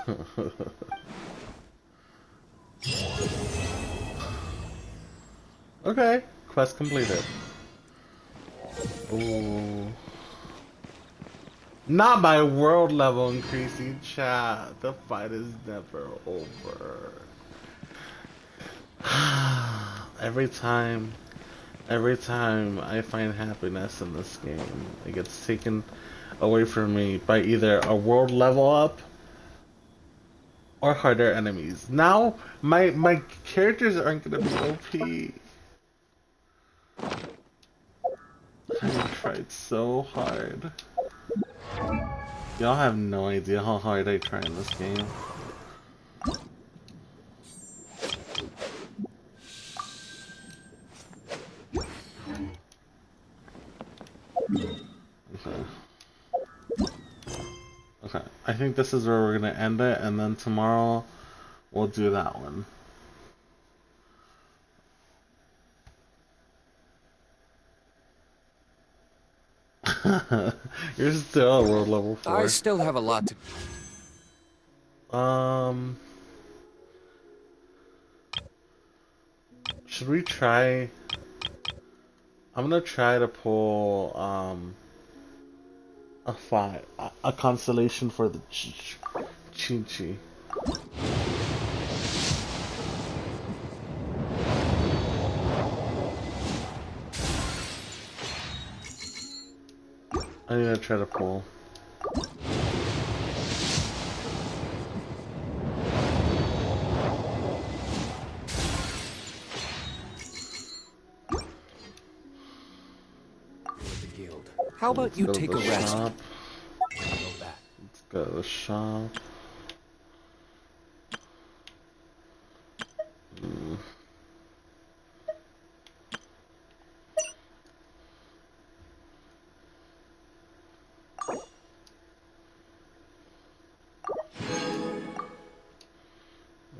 down. Okay, quest completed. Ooh. Not my world level increasing, chat. The fight is never over. every time I find happiness in this game, it gets taken away from me by either a world level up or harder enemies. Now, my characters aren't gonna be OP. I tried so hard. Y'all have no idea how hard I try in this game. Okay. Okay, I think this is where we're gonna end it, and then tomorrow we'll do that one. You're still at world level 4. I still have a lot to... Should we try... I'm gonna try to pull, a constellation for the Chi-Chi. I'm gonna try to pull. How about you take a rest? Shop. Let's go to the shop.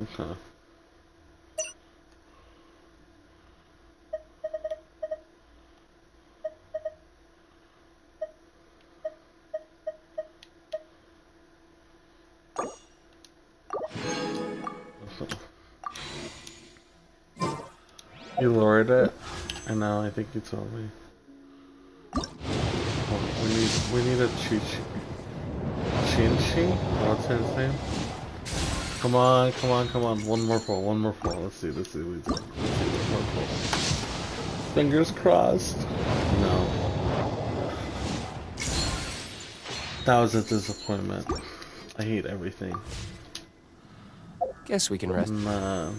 Okay. You lowered it? I know, I think you told me. Oh, we need a Chinchi? What's his name? Come on, come on, come on. One more pull, one more pull. Let's see what we do. Let's see one more pull. Fingers crossed. No. That was a disappointment. I hate everything. Guess we can rest. Nah.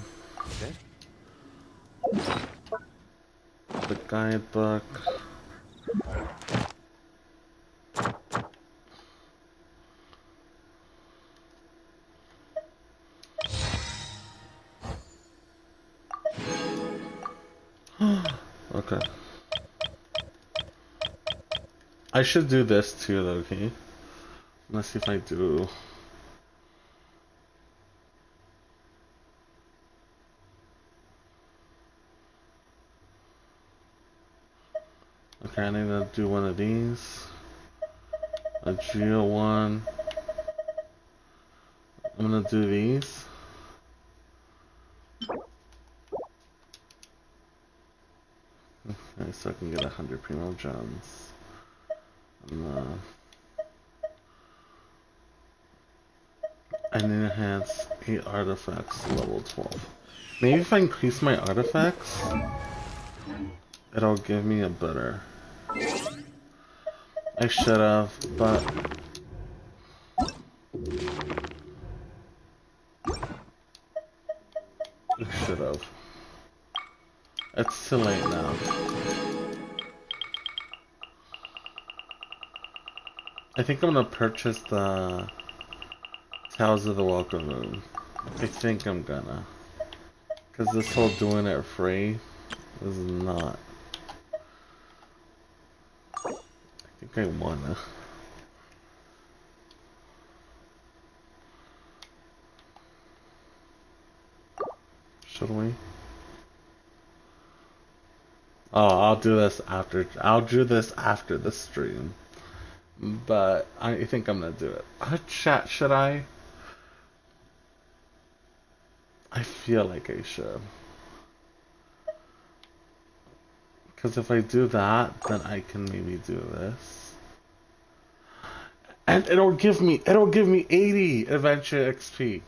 The guidebook. Okay. I should do this too, though, okay? Let's see if I do. Okay, I need to do one of these. A Geo one. I'm gonna do these. Okay, so I can get 100 Primo Gems. And, I need to enhance 8 artifacts to level 12. Maybe if I increase my artifacts, it'll give me a better. I should have, but I should have. It's too late now. I think I'm gonna purchase the Tales of the Welcome Room. I think I'm gonna. Cause this whole doing it free is not. I think I wanna. Should we? Oh, I'll do this after. I'll do this after the stream. But I think I'm gonna do it. Chat, should I? I feel like I should. Because if I do that, then I can maybe do this. And it'll give me 80 adventure XP,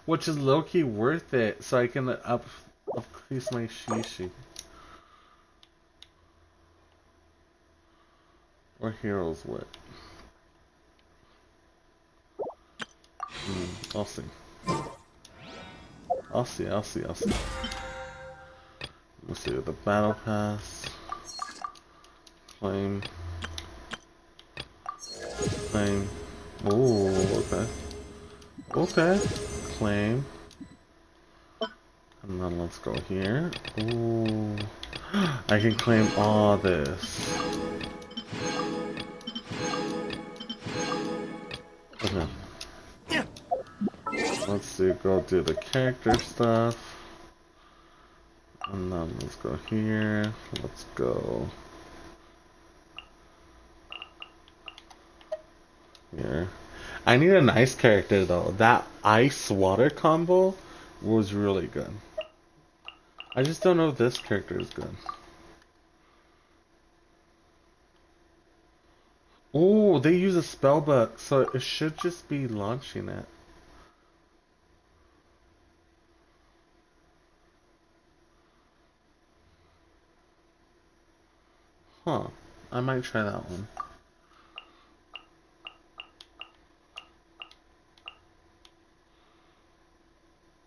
which is low-key worth it, so I can increase my shishi. Or hero's wit. I'll see. I'll see. Let's see with the battle pass. Claim. Ooh, okay. Okay. Claim. And then let's go here. Ooh. I can claim all this. Okay. Let's see, go do the character stuff. And then let's go here. Let's go here. I need a nice character though. That ice water combo was really good. I just don't know if this character is good. Oh, they use a spellbook, so it should just be launching it. Huh. I might try that one.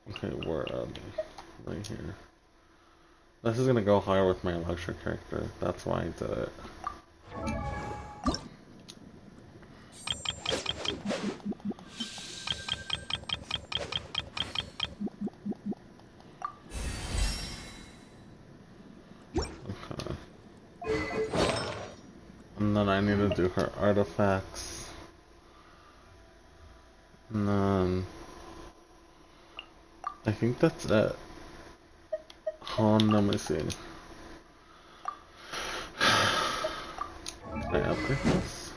Okay, where are they? Right here. This is gonna go higher with my electric character. That's why I did it. And then I need to do her artifacts. And then I think that's it. Oh, let me see. Can I upgrade this?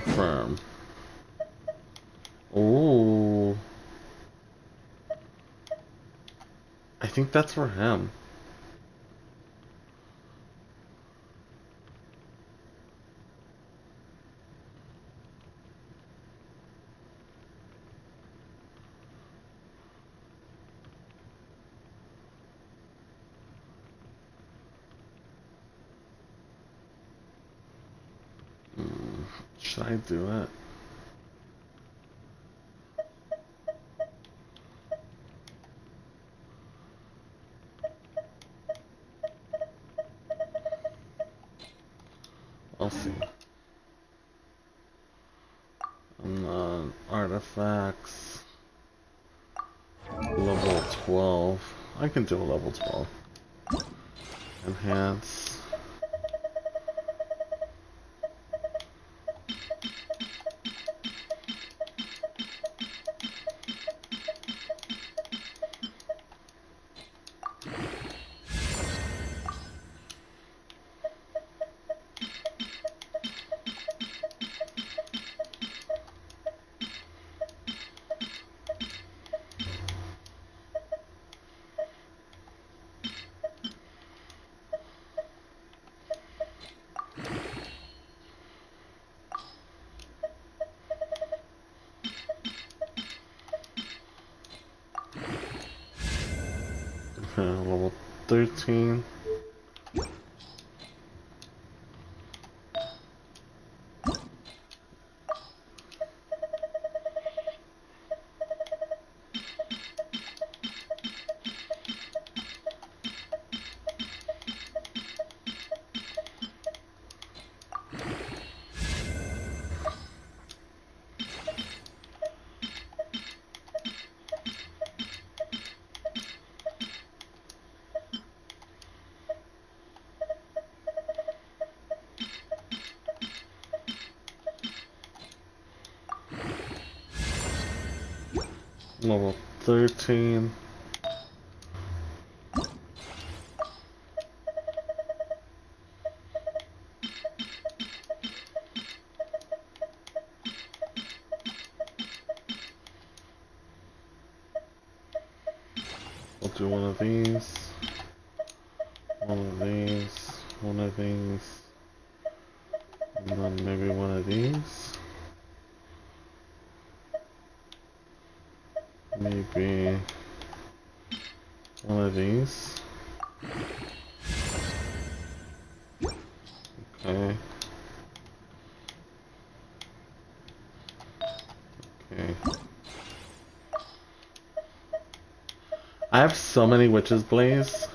Confirm. Ooh. I think that's for him. Should I do it? I'll see. And then artifacts. Level 12. I can do a level 12. Enhance. Okay, level 13. Level 13. I'll do one of these. One of these. One of these. And then maybe one of these. Maybe one of these. Okay. Okay. I have so many witches blaze.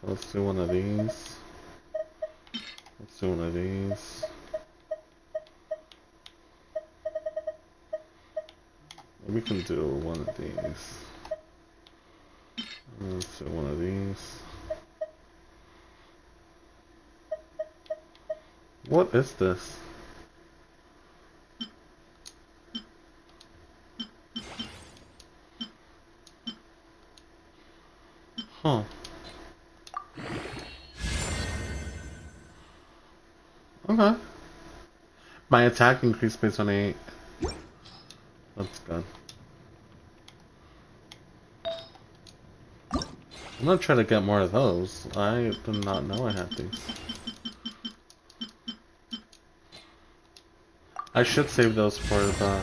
Let's do one of these. Let's do one of these. We can do one of these. Let's do one of these. What is this? Huh. Okay. My attack increased by 28. That's good. I'm gonna try to get more of those. I did not know I had these. I should save those for the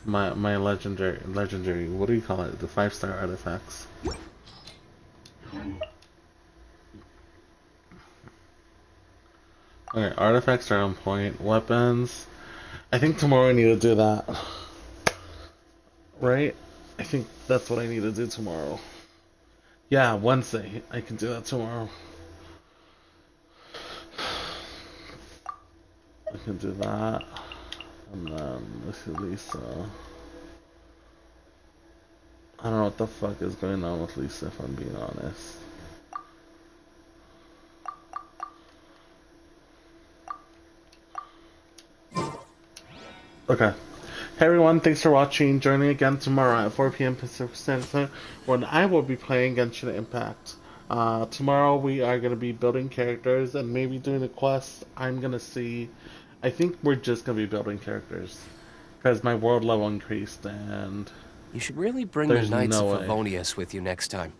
my legendary what do you call it? The 5-star artifacts. Okay, artifacts are on point. Weapons. I think tomorrow I need to do that. Right? I think that's what I need to do tomorrow. Yeah, Wednesday. I can do that tomorrow. I can do that. And then, let's see, Lisa. I don't know what the fuck is going on with Lisa, if I'm being honest. Okay. Hey everyone, thanks for watching. Join me again tomorrow at 4 p.m. Pacific Standard Time when I will be playing Genshin Impact. Tomorrow we are gonna be building characters and maybe doing a quest. I'm gonna see. I think we're just gonna be building characters because my world level increased and. You should really bring the there's Knights no of way. Favonius with you next time.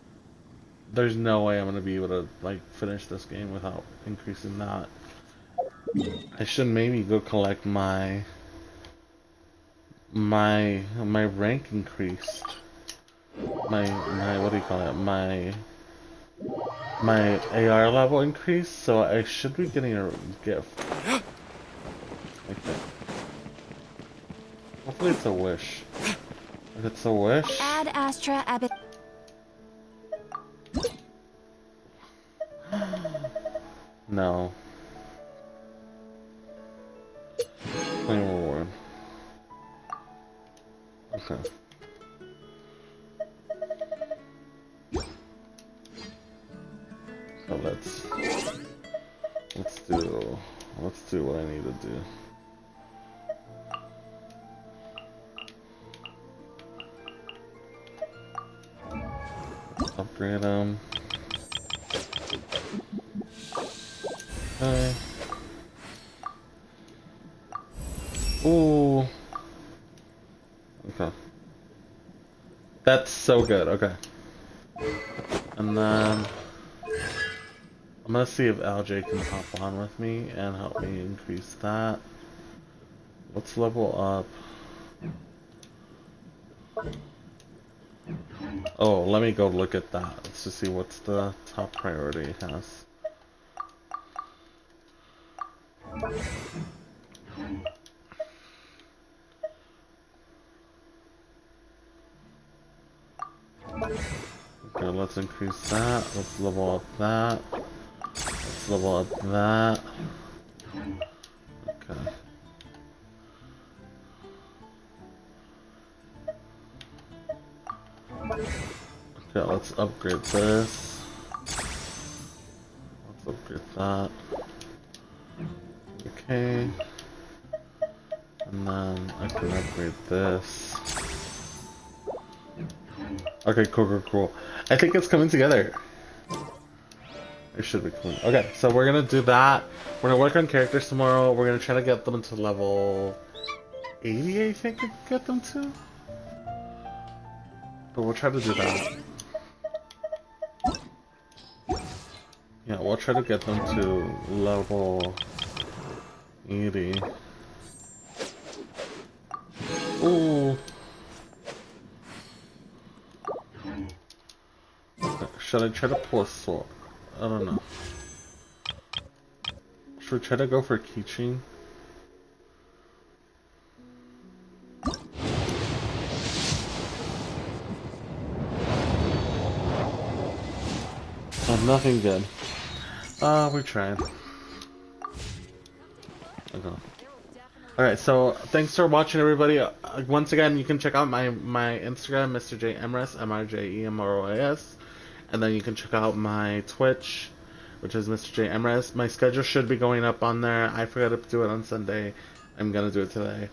There's no way I'm gonna be able to like finish this game without increasing that. I should maybe go collect my rank increased. My what do you call it? My AR level increased, so I should be getting a gift. Like that. Hopefully it's a wish. If it's a wish. Ad Astra Abbot. No. Claim reward. Okay. So let's do what I need to do. Upgrade them. Okay. Ooh. Okay. That's so good. Okay. And then I'm gonna see if LJ can hop on with me and help me increase that. Let's level up. Oh, let me go look at that. Let's just see what's the top priority it has. Okay, let's increase that. Let's level up that. Let's level up that. Okay. Okay, let's upgrade this. Let's upgrade that. Okay. And then I can upgrade this. Okay, cool. I think it's coming together. It should be clean. Okay, so we're gonna do that. We're gonna work on characters tomorrow. We're gonna try to get them to level 80, I think we can get them to. But we'll try to do that. Yeah, we'll try to get them to level 80. Ooh. Should I try to pull a sword? I don't know. Should we try to go for Keychain? Oh, nothing good. We tried. Okay. Alright, so thanks for watching, everybody. Once again, you can check out my Instagram, Mr. J Emroys, MRJEMROYS. And then you can check out my Twitch, which is Mr. J Emroys. My schedule should be going up on there. I forgot to do it on Sunday. I'm gonna do it today.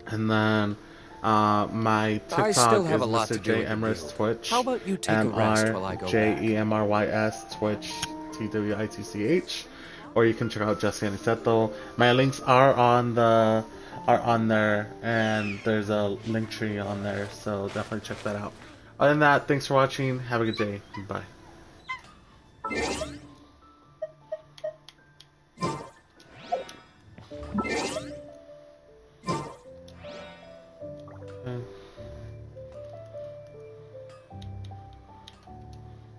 And then my TikTok is Mr. J Emroys Twitch. How about you take a rest while I go back? MRJEMRYS Twitch TWITCH. Or you can check out Jesse Aniceto. My links are on there, and there's a link tree on there, so definitely check that out. Other than that, thanks for watching. Have a good day. Bye.